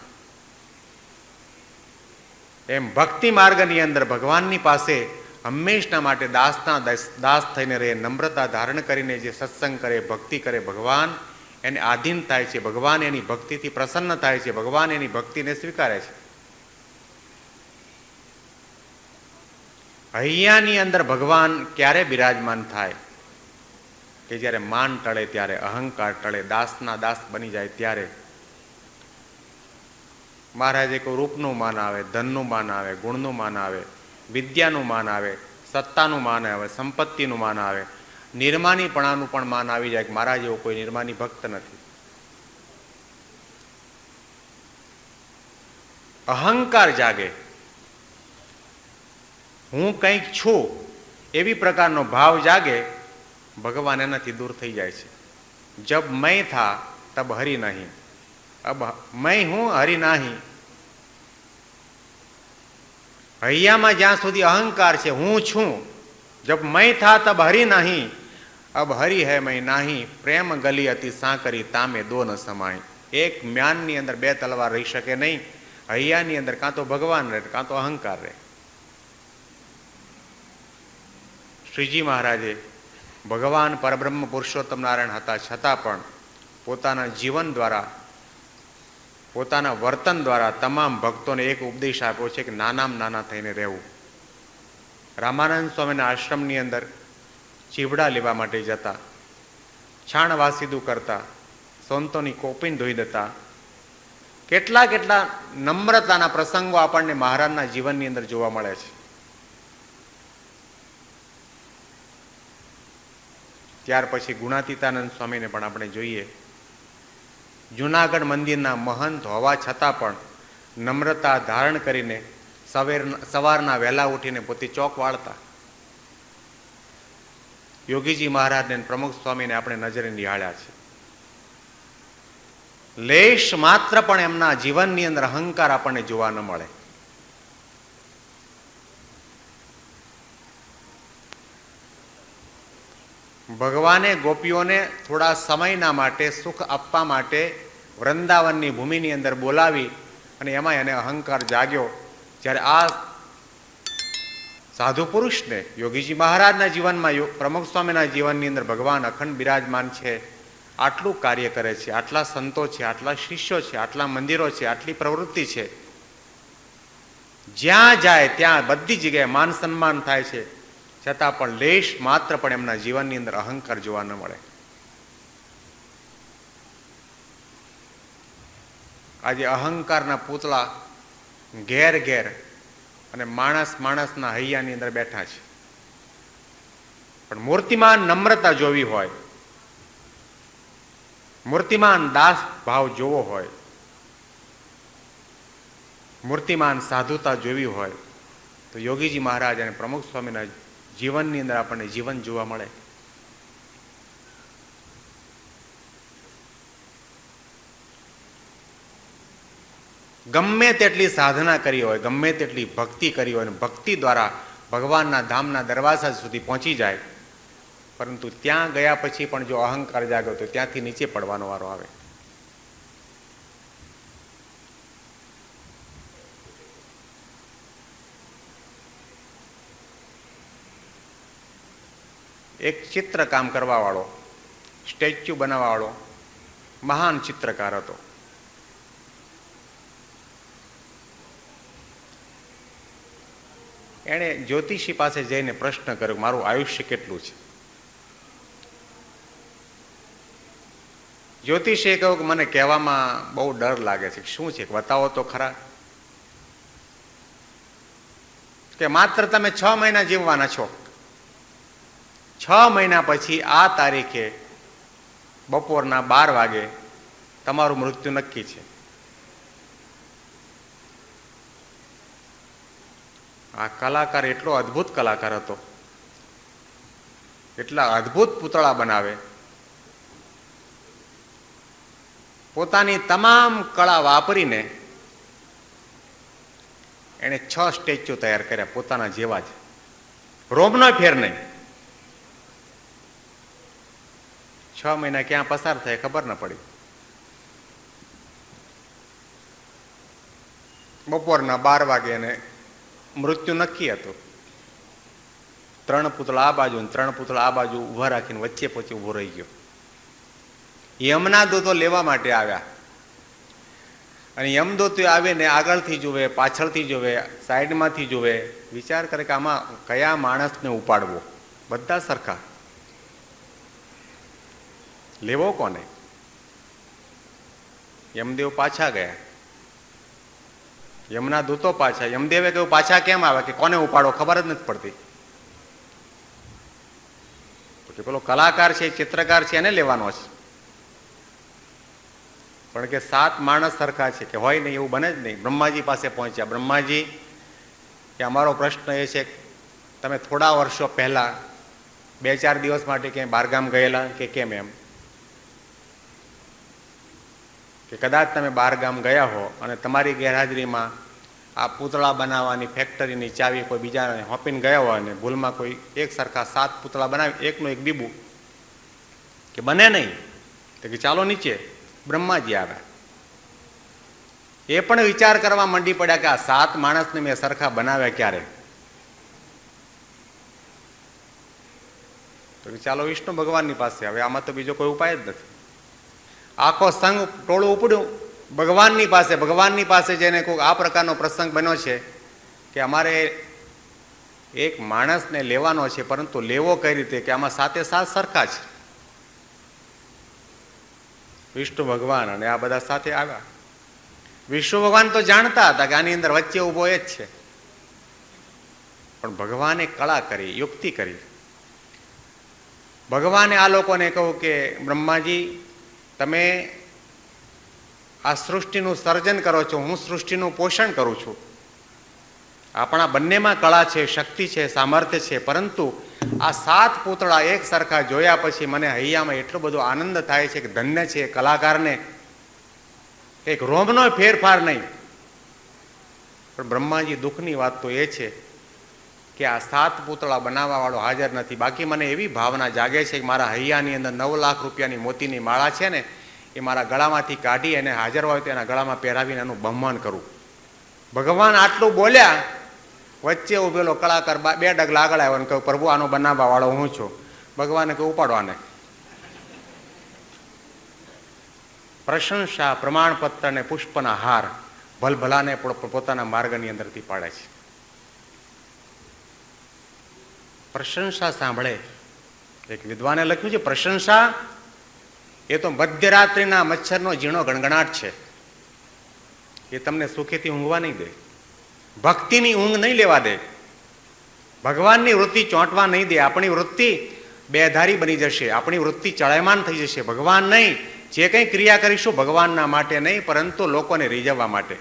એમ ભક્તિ માર્ગની અંદર ભગવાનની પાસે હંમેશના માટે દાસ થઈને રહે, નમ્રતા ધારણ કરીને જે સત્સંગ કરે, ભક્તિ કરે, ભગવાન એને આધીન થાય છે, ભગવાન એની ભક્તિથી પ્રસન્ન થાય છે, ભગવાન એની ભક્તિને સ્વીકારે છે. હૈયાની અંદર ભગવાન ક્યારે બિરાજમાન થાય કે જ્યારે માન ટળે, ત્યારે અહંકાર ટળે, દાસના દાસ બની જાય ત્યારે. મહારાજે કોઈ રૂપનું માન આવે, ધનનું માન આવે, ગુણનું માન આવે, વિદ્યાનું માન આવે, સત્તાનું માન આવે, સંપત્તિનું માન આવે, નિર્માનીપણાનું પણ માન આવી જાય કે મારા જેવો કોઈ નિર્માની ભક્ત નથી. અહંકાર જાગે, હું કંઈક છું એવી પ્રકારનો ભાવ જાગે, ભગવાન એનાથી દૂર થઈ જાય છે. જબ મેં થા તબ હરિ નહીં, અબ મેં હું હરિ નહીં. હૈયામાં જ્યાં સુધી અહંકાર છે, હું છું, જબ મેં થા તબ હરિ નહીં, અબ હરિ હૈ મેં નહીં. પ્રેમ ગલી અતિ સાંકરી તામે દો ન સમાય. એક મ્યાનની અંદર બે તલવાર રહી શકે નહીં. હૈયાની અંદર કાં તો ભગવાન રહે, કાં તો અહંકાર રહે. શ્રીજી મહારાજે ભગવાન પરબ્રહ્મ પુરુષોત્તમ નારાયણ હતા છતાં પણ પોતાના જીવન દ્વારા, પોતાના વર્તન દ્વારા તમામ ભક્તોને એક ઉપદેશ આપ્યો છે કે નાનામાં નાના થઈને રહેવું. રામાનંદ સ્વામીના આશ્રમની અંદર ચીવડા લેવા માટે જતા, છાણ વાસીદું કરતા, સંતોની કોપીન ધોઈ દેતા, કેટલા કેટલા નમ્રતાના પ્રસંગો આપણને મહારાજના જીવનની અંદર જોવા મળે છે. ત્યાર પછી ગુણાતીતાનંદ સ્વામીને પણ આપણે જોઈએ. જુનાગઢ મંદિરના મહંત હોવા છતાં પણ નમ્રતા ધારણ કરીને સવારના વહેલા ઉઠીને પોતે ચોક વાળતા. યોગીજી મહારાજને પ્રમુખ સ્વામીને આપણે નજરે નિહાળ્યા છે. લેશ માત્ર પણ એમના જીવનની અંદર અહંકાર આપણને જોવા ન મળે. ભગવાને ગોપીઓને થોડા સમયના માટે સુખ આપવા માટે વૃંદાવનની ભૂમિની અંદર બોલાવી અને એમાં એને અહંકાર જાગ્યો. જ્યારે આ સાધુ પુરુષને યોગીજી મહારાજના જીવનમાં પ્રમુખ સ્વામીના જીવનની અંદર ભગવાન અખંડ બિરાજમાન છે, આટલું કાર્ય કરે છે, આટલા સંતો છે, આટલા શિષ્યો છે, આટલા મંદિરો છે, આટલી પ્રવૃત્તિ છે, જ્યાં જાય ત્યાં બધી જગ્યાએ માન સન્માન થાય છે, છતાં પણ લેશ માત્ર પણ એમના જીવનની અંદર અહંકાર જોવા ન મળે. આજે અહંકારના પૂતળા ઘેર ઘેર અને માણસના હૈયાની અંદર બેઠા છે. પણ મૂર્તિમાન નમ્રતા જોવી હોય, મૂર્તિમાન દાસ ભાવ જોવો હોય, મૂર્તિમાન સાધુતા જોવી હોય તો યોગીજી મહારાજ અને પ્રમુખ સ્વામીના જીવનની અંદર આપણને જીવન જોવા મળે. ગમે તેટલી સાધના કરી હોય, ગમે તેટલી ભક્તિ કરી હોય, અને ભક્તિ દ્વારા ભગવાનના ધામના દરવાજા સુધી પહોંચી જાય, પરંતુ ત્યાં ગયા પછી પણ જો અહંકાર જાગ્યો તો ત્યાંથી નીચે પડવાનો વારો આવે. એક ચિત્રકામ કરવા વાળો, સ્ટેચ્યુ બનાવવા વાળો મહાન ચિત્રકાર હતો. એણે જ્યોતિષી પાસે જઈને પ્રશ્ન કર્યો, મારું આયુષ્ય કેટલું છે? જ્યોતિષીએ કહ્યું કે મને કહેવામાં બહુ ડર લાગે છે. શું છે બતાવો તો ખરા. કે માત્ર તમે 6 મહિના જીવવાના છો. 6 મહિના પછી આ તારીખે બપોરના 12 વાગે તમારું મૃત્યુ નક્કી છે. આ કલાકાર એટલો અદ્ભુત કલાકાર હતો, એટલા અદ્ભુત પૂતળા બનાવે, પોતાની તમામ કળા વાપરીને એણે 6 સ્ટેચ્યુ તૈયાર કર્યા પોતાના જેવા જ, રોમનો ફેર નહીં. 6 મહિના ક્યાં પસાર થાય ખબર ન પડી. બપોરના 12 વાગે એને મૃત્યુ નક્કી હતું. 3 પૂતળા આ બાજુ, 3 પૂતળા આ બાજુ ઉભા રાખીને વચ્ચે પછી ઉભો રહી ગયો. યમના દૂતો લેવા માટે આવ્યા, અને યમદૂતો આવીને આગળથી જુએ, પાછળથી જુએ, સાઈડમાંથી જુએ, વિચાર કરે કે આમાં કયા માણસને ઉપાડવો. બધા સરખા, લેવો કોને? યમદેવ પાછા ગયા, યમના દૂતો પાછા. યમદેવે કહ્યું પાછા કેમ આવે? કે કોને ઉપાડો ખબર જ નથી પડતી. કે પેલો કલાકાર છે, ચિત્રકાર છે, એને લેવાનો છે. પણ કે 7 માણસ સરખા છે. કે હોય નહીં, એવું બને જ નહીં. બ્રહ્માજી પાસે પહોંચ્યા. બ્રહ્માજી કે અમારો પ્રશ્ન એ છે, તમે થોડા વર્ષો પહેલા 2-4 દિવસ માટે ક્યાંય બહારગામ ગયેલા કે કેમ? એમ કે કદાચ તમે બહારગામ ગયા હો અને તમારી ગેરહાજરીમાં આ પૂતળા બનાવવાની ફેક્ટરીની ચાવી કોઈ બીજાને હોપીને ગયા હોય અને ભૂલમાં કોઈ એક સરખા 7 પૂતળા બનાવી, એકનું એક બીબું, કે બને નહીં. તો કે ચાલો નીચે. બ્રહ્માજી આવ્યા. એ પણ વિચાર કરવા માંડી પડ્યા કે આ 7 માણસને મેં સરખા બનાવ્યા ક્યારે? તો કે ચાલો વિષ્ણુ ભગવાનની પાસે. હવે આમાં તો બીજો કોઈ ઉપાય જ નથી. આખો સંઘ ટોળું ઉપડ્યું ભગવાનની પાસે. ભગવાનની પાસે જઈને કોઈ આ પ્રકારનો પ્રસંગ બન્યો છે કે અમારે એક માણસને લેવાનો છે, પરંતુ લેવો કઈ રીતે? કે આમાં 7 સરખા છે. વિષ્ણુ ભગવાન અને આ બધા સાથે આવ્યા. વિષ્ણુ ભગવાન તો જાણતા હતા કે આની અંદર વચ્ચે ઉભો એ જ છે, પણ ભગવાને કળા કરી, યુક્તિ કરી. ભગવાને આ લોકોને કહ્યું કે બ્રહ્માજી, તમે આ સૃષ્ટિનું સર્જન કરો છો, હું સૃષ્ટિનું પોષણ કરું છું. આપણા બંનેમાં કળા છે, શક્તિ છે, સામર્થ્ય છે, પરંતુ આ 7 પૂતળા એક સરખા જોયા પછી મને હૈયામાં એટલો બધો આનંદ થાય છે કે ધન્ય છે કલાકારને, એક રોમનો ફેરફાર નહીં. પણ બ્રહ્માજી, દુઃખની વાત તો એ છે કે આ 7 પૂતળા બનાવવા વાળો હાજર નથી. બાકી મને એવી ભાવના જાગે છે કે મારા હૈયાની અંદર 9 લાખ રૂપિયાની મોતીની માળા છે ને, એ મારા ગળામાંથી કાઢી અને હાજર હોય તો એના ગળામાં પહેરાવીને એનું બહમાન કરું. ભગવાન આટલું બોલ્યા, વચ્ચે ઉભેલો કલાકાર 2 ડગલા આગળ આવ્યો અને કહ્યું, પ્રભુ આનો બનાવવા વાળો હું છું. ભગવાને કહ્યું, ઉપાડો આને. પ્રશંસા, પ્રમાણપત્ર અને પુષ્પના હાર ભલભલાને પોતાના માર્ગની અંદરથી પાડે છે. પ્રશંસા સાંભળે. એક વિદ્વાને લખ્યું છે, પ્રશંસા એ તો મધ્યરાત્રિના મચ્છરનો ઝીણો ગણગણાટ છે. એ તમને સુખેથી ઊંઘવા નહીં દે, ભક્તિની ઊંઘ નહીં લેવા દે, ભગવાનની વૃત્તિ ચોંટવા નહીં દે. આપણી વૃત્તિ બેધારી બની જશે, આપણી વૃત્તિ ચડાયમાન થઈ જશે. ભગવાન નહીં, જે કંઈ ક્રિયા કરીશું ભગવાનના માટે નહીં, પરંતુ લોકોને રીઝવવા માટે.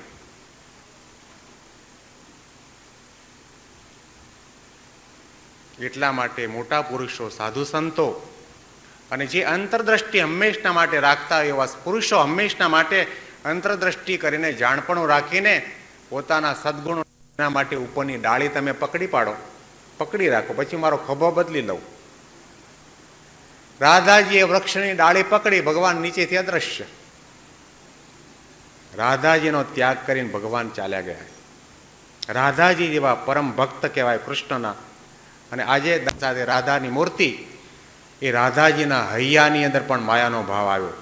એટલા માટે મોટા પુરુષો, સાધુ સંતો અને જે અંતરદ્રષ્ટિ હંમેશના માટે રાખતા એવા પુરુષો હંમેશના માટે અંતરદ્રષ્ટિ કરીને, જાણપણું રાખીને પોતાના સદગુણો માટે ઉપરની ડાળી તમે પકડી પાડો, પકડી રાખો, પછી મારો ખભો બદલી લઉં. રાધાજીએ વૃક્ષની ડાળી પકડી, ભગવાન નીચેથી અદ્રશ્ય. રાધાજીનો ત્યાગ કરીને ભગવાન ચાલ્યા ગયા. રાધાજી જેવા પરમ ભક્ત કહેવાય કૃષ્ણના. અને આજે સાથે રાધાની મૂર્તિ, એ રાધાજીના હૈયાની અંદર પણ માયાનો ભાવ આવ્યો.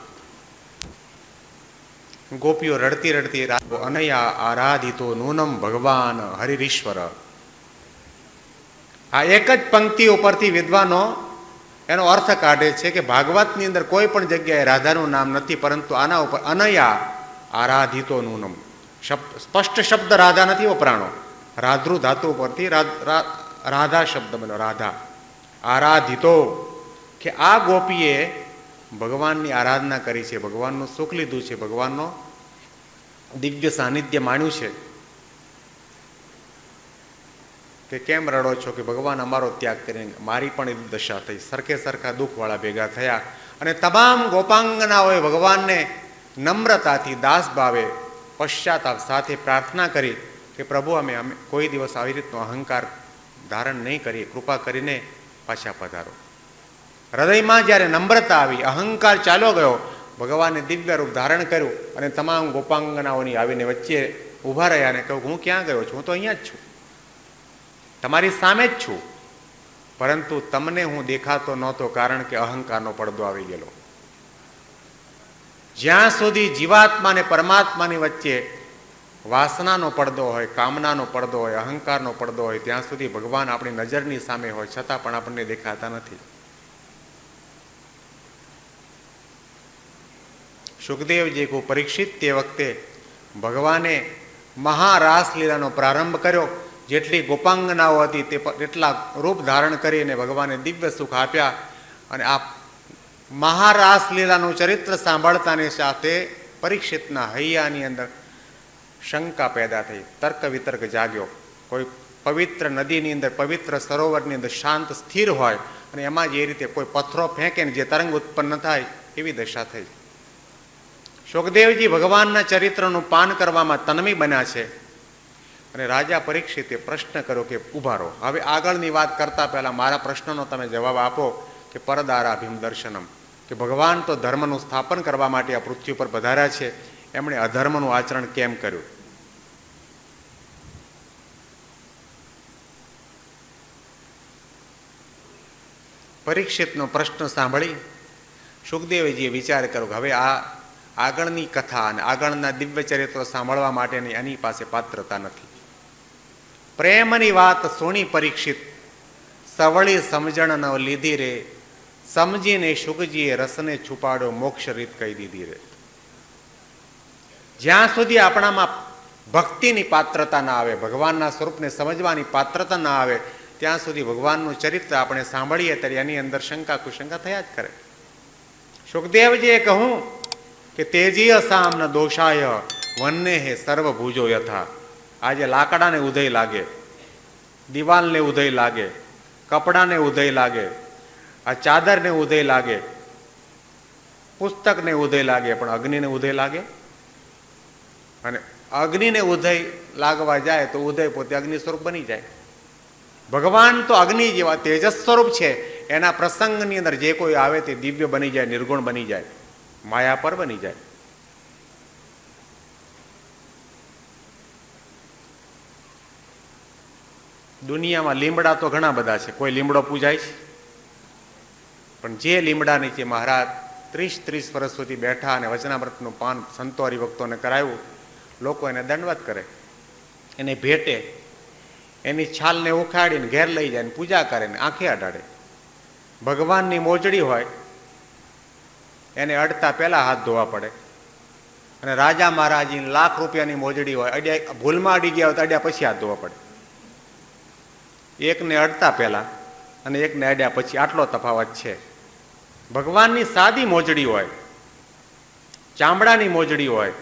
ગોપીઓ રડતી રડતી અનયા આરાધિતો નૂનમ ભગવાન હરિરીશ્વર. આ એક જ પંક્તિ ઉપરથી વિદ્વાનો એનો અર્થ કાઢે છે કે ભાગવતની અંદર કોઈ પણ જગ્યાએ રાધાનું નામ નથી, પરંતુ આના ઉપર અનયા આરાધિતો નૂનમ સ્પષ્ટ શબ્દ રાધા નથી વપરાણો. રાધ્રુ ધાતુ પરથી રાધા શબ્દ બન્યો. રાધા આરાધિતો, કે આ ગોપીએ ભગવાનની આરાધના કરી છે, ભગવાનનું સુખ લીધું છે, ભગવાનનો દિવ્ય સાનિધ્ય માણ્યું છે. કે કેમ રડો છો? કે ભગવાન અમારો ત્યાગ કરીને મારી પણ એવી દશા થઈ. સરખે સરખા દુઃખવાળા ભેગા થયા અને તમામ ગોપાંગનાઓએ ભગવાનને નમ્રતાથી, દાસ ભાવે, પશ્ચાતાપ સાથે પ્રાર્થના કરી કે પ્રભુ, અમે કોઈ દિવસ આવી રીતનો અહંકાર ધારણ નહીં કરીએ, કૃપા કરીને પાછા પધારો. હૃદયમાં જ્યારે નમ્રતા આવી, અહંકાર ચાલ્યો ગયો, ભગવાને દિવ્ય રૂપ ધારણ કર્યું અને તમામ ગોપાંગનાઓની આવીને વચ્ચે ઊભા રહ્યા અને કહ્યું, હું ક્યાં ગયો છું? હું તો અહીંયા જ છું, તમારી સામે જ છું, પરંતુ તમને હું દેખાતો નહોતો, કારણ કે અહંકારનો પડદો આવી ગયેલો. જ્યાં સુધી જીવાત્મા અને પરમાત્માની વચ્ચે વાસનાનો પડદો હોય, કામનાનો પડદો હોય, અહંકારનો પડદો હોય, ત્યાં સુધી ભગવાન આપણી નજરની સામે હોય છતાં પણ આપણને દેખાતા નથી. સુખદેવજી કો પરીક્ષિત તે વખતે ભગવાને મહારાસ લીલાનો પ્રારંભ કર્યો. જેટલી ગોપાંગનાઓ હતી તેટલા રૂપ ધારણ કરીને ભગવાને દિવ્ય સુખ આપ્યા. અને આ મહારાસ લીલાનું ચરિત્ર સાંભળતાની સાથે પરીક્ષિતના હૈયાની અંદર શંકા પેદા થઈ, તર્ક વિતર્ક જાગ્યો. કોઈ પવિત્ર નદીની અંદર, પવિત્ર સરોવરની અંદર શાંત સ્થિર હોય અને એમાં જે રીતે કોઈ પથ્થરો ફેંકે ને જે તરંગ ઉત્પન્ન થાય, એવી દશા થઈ. સુખદેવજી ભગવાનના ચરિત્રનું પાન કરવામાં તન્મય બન્યા છે. અને રાજા પરીક્ષિતે પ્રશ્ન કર્યો કે ઉભા રહો, હવે આગળની વાત કરતા પહેલા મારા પ્રશ્નનો તમે જવાબ આપો કે પરદારાભિમ દર્શનમ, કે ભગવાન તો ધર્મનું સ્થાપન કરવા માટે આ પૃથ્વી પર પધાર્યા છે, એમણે અધર્મનું આચરણ કેમ કર્યું? પરીક્ષિતનો પ્રશ્ન સાંભળી સુખદેવજીએ વિચાર કર્યો કે હવે આ આગળની કથા અને આગળના દિવ્ય ચરિત્રો સાંભળવા માટેની એની પાસે પાત્રતા નથી. પ્રેમની વાત સોની પરીક્ષિત, સવળી સમજણ ન લીધી રે, સમજીને સુખજીએ રસને છુપાડો, મોક્ષ રીત કહી દીધી રે. જ્યાં સુધી આપણામાં ભક્તિની પાત્રતા ના આવે, ભગવાનના સ્વરૂપને સમજવાની પાત્રતા ના આવે, ત્યાં સુધી ભગવાનનું ચરિત્ર આપણે સાંભળીએ ત્યારે એની અંદર શંકા કુશંકા થયા જ કરે. સુખદેવજીએ કહું કે તેજીય સામ ન દોષાય વન્ને હે સર્વભુજો યથા. આજે લાકડાને ઉદય લાગે, દિવાલને ઉદય લાગે, કપડાને ઉદય લાગે, આ ચાદરને ઉદય લાગે, પુસ્તકને ઉદય લાગે, પણ અગ્નિને ઉદય લાગે? અને અગ્નિને ઉદય લાગવા જાય તો ઉદય પોતે અગ્નિ સ્વરૂપ બની જાય. ભગવાન તો અગ્નિ જેવા તેજસ સ્વરૂપ છે. એના પ્રસંગની અંદર જે કોઈ આવે તે દિવ્ય બની જાય, નિર્ગુણ બની જાય, માયા પર બની જાય. દુનિયામાં લીમડા તો ઘણા બધા છે, કોઈ લીમડો પૂજાય છે, પણ જે લીમડા નીચે મહારાજ 30 વર્ષ સુધી બેઠા અને વચનામૃતનું પાન સંતો હરિભક્તોને કરાવ્યું, લોકો એને દંડવત કરે, એને ભેટે, એની છાલને ઉખાડીને ઘેર લઈ જાય, પૂજા કરે ને આંખે અડાડે. ભગવાનની મોજડી હોય એને અડતા પહેલા હાથ ધોવા પડે, અને રાજા મહારાજીની લાખ રૂપિયાની મોજડી હોય, અડ્યા ભૂલમાં અડી ગયા હોય તો અડ્યા પછી હાથ ધોવા પડે. એકને અડતા પહેલા અને એકને અડ્યા પછી, આટલો તફાવત છે. ભગવાનની સાદી મોજડી હોય, ચામડાની મોજડી હોય,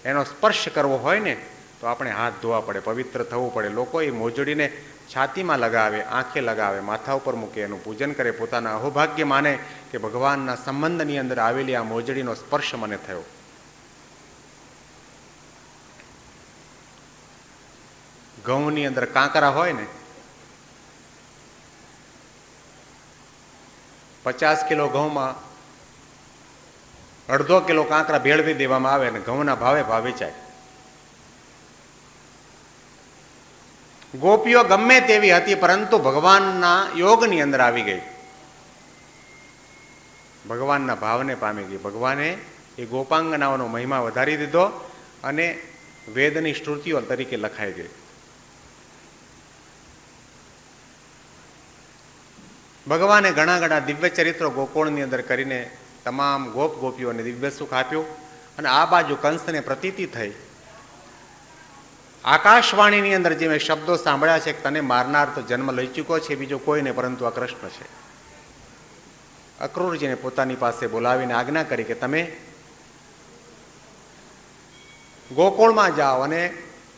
એનો સ્પર્શ કરવો હોય ને તો આપણે હાથ ધોવા પડે, પવિત્ર થવું પડે. લોકો એ મોજડીને છાતીમાં લગાવે, આંખે લગાવે, માથા ઉપર મૂકે, એનું પૂજન કરે, પોતાના અહોભાગ્ય માને કે ભગવાનના સંબંધની અંદર આવેલી આ મોજડીનો સ્પર્શ મને થયો. ઘઉંની અંદર કાંકરા હોય ને, 50 કિલો ઘઉંમાં અડધો કિલો કાંકરા ભેળવી દેવામાં આવે અને ઘઉંના ભાવે ભાવ વેચાય. ગોપીઓ ગમે તેવી હતી, પરંતુ ભગવાનના યોગની અંદર આવી ગઈ, ભગવાનના ભાવને પામી ગઈ. ભગવાને એ ગોપાંગનાઓનો મહિમા વધારી દીધો અને વેદની શ્રુતિઓ તરીકે લખાઈ ગઈ. ભગવાને ઘણા ઘણા દિવ્ય ચરિત્રો ગોકુળની અંદર કરીને તમામ ગોપ ગોપીઓને દિવ્ય સુખ આપ્યું. અને આ બાજુ કંસને પ્રતીતિ થઈ. આકાશવાણીની અંદર જે મેં શબ્દો સાંભળ્યા છે કે તને મારનાર તો જન્મ લઈ ચૂક્યો છે બીજો કોઈ નહીં, પરંતુ આ કૃષ્ણ છે. અક્રૂરજીને પોતાની પાસે બોલાવીને આજ્ઞા કરી કે તમે ગોકુળમાં જાઓ અને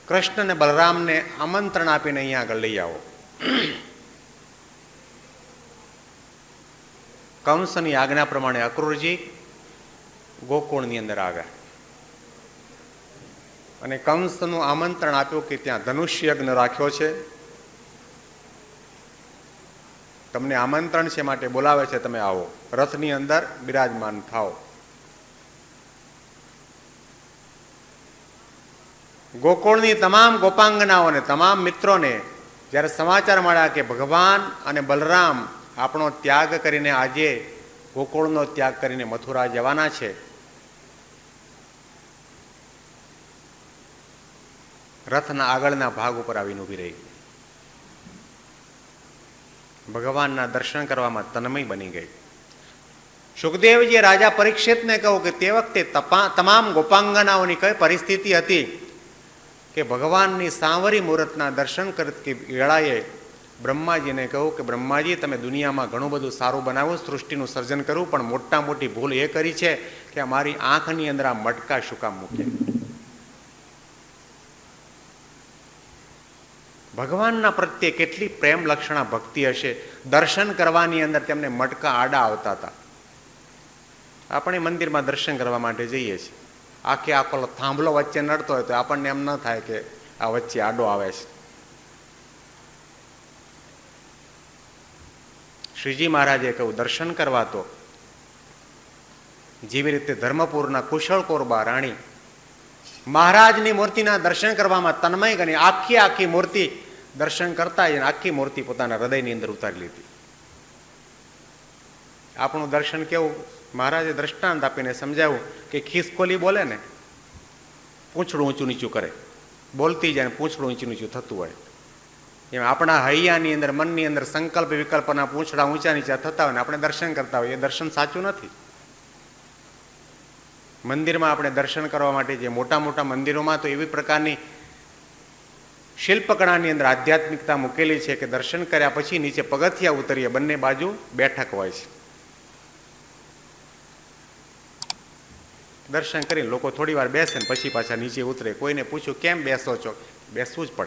કૃષ્ણ અને બલરામને આમંત્રણ આપીને અહીંયા આગળ લઈ આવો. કંસની આજ્ઞા પ્રમાણે અક્રૂરજી ગોકુળની અંદર આવ્યા અને કંસનું આમંત્રણ આપ્યું કે ત્યાં ધનુષ્ય યજ્ઞ રાખ્યો છે, તમને આમંત્રણ છે માટે બોલાવે છે, તમે આવો, રથની અંદર બિરાજમાન થાઓ. ગોકુળની તમામ ગોપાંગનાઓને, તમામ મિત્રોને જ્યારે સમાચાર મળ્યા કે ભગવાન અને બલરામ આપણો ત્યાગ કરીને આજે ગોકુળનો ત્યાગ કરીને મથુરા જવાના છે, રથના આગળના ભાગ ઉપર આવીને ઊભી રહી. ભગવાનના દર્શન કરવામાં તન્મય બની ગઈ. સુખદેવજીએ રાજા પરીક્ષિતને કહ્યું કે તે વખતે તમામ ગોપાંગનાઓની કઈ પરિસ્થિતિ હતી કે ભગવાનની સાંવરી મુહૂર્તના દર્શન કરતી વેળાએ બ્રહ્માજીને કહ્યું કે બ્રહ્માજી તમે દુનિયામાં ઘણું બધું સારું બનાવ્યું, સૃષ્ટિનું સર્જન કર્યું, પણ મોટા મોટી ભૂલ એ કરી છે કે અમારી આંખની અંદર આ મટકા શું કામ મૂકે. ભગવાનના પ્રત્યે કેટલી પ્રેમ લક્ષણા ભક્તિ હશે. દર્શન કરવાની અંદર તેમને મટકા આડા આવતા હતા. આપણે મંદિરમાં દર્શન કરવા માટે જઈએ છીએ, આખે આખો થાંભલો વચ્ચે નડતો હોય તો આપણને એમ ન થાય કે આ વચ્ચે આડો આવે છે. શ્રીજી મહારાજે કહ્યું દર્શન કરવા તો જેવી રીતે ધર્મપુરના કુશળ કોરબા રાણી મહારાજની મૂર્તિના દર્શન કરવામાં તન્મય ગણી, આખી આખી મૂર્તિ દર્શન કરતા જઈને આખી મૂર્તિ પોતાના હૃદયની અંદર ઉતારી લીધી. આપણું દર્શન કેવું, મહારાજે દ્રષ્ટાંત આપીને સમજાવ્યું કે ખિસકોલી બોલે ને, પૂંછડું ઊંચું નીચું કરે, બોલતી જાય ને પૂંછડું ઊંચું નીચું થતું હોય, એમ આપણા હૈયાની અંદર, મનની અંદર સંકલ્પ વિકલ્પના પૂંછડા ઊંચા નીચા થતા હોય ને આપણે દર્શન કરતા હોય, એ દર્શન સાચું નથી. મંદિરમાં આપણે દર્શન કરવા માટે જે મોટા મોટા મંદિરોમાં તો એવી પ્રકારની શિલ્પકળાની અંદર આધ્યાત્મિકતા મૂકેલી છે કે દર્શન કર્યા પછી નીચે પગથિયા ઉતરીએ, બંને બાજુ બેઠક હોય છે. દર્શન કરીને લોકો થોડી વાર બેસે ને પછી પાછા નીચે ઉતરે. કોઈને પૂછ્યું કેમ બેસો છો? બેસવું જ પડે.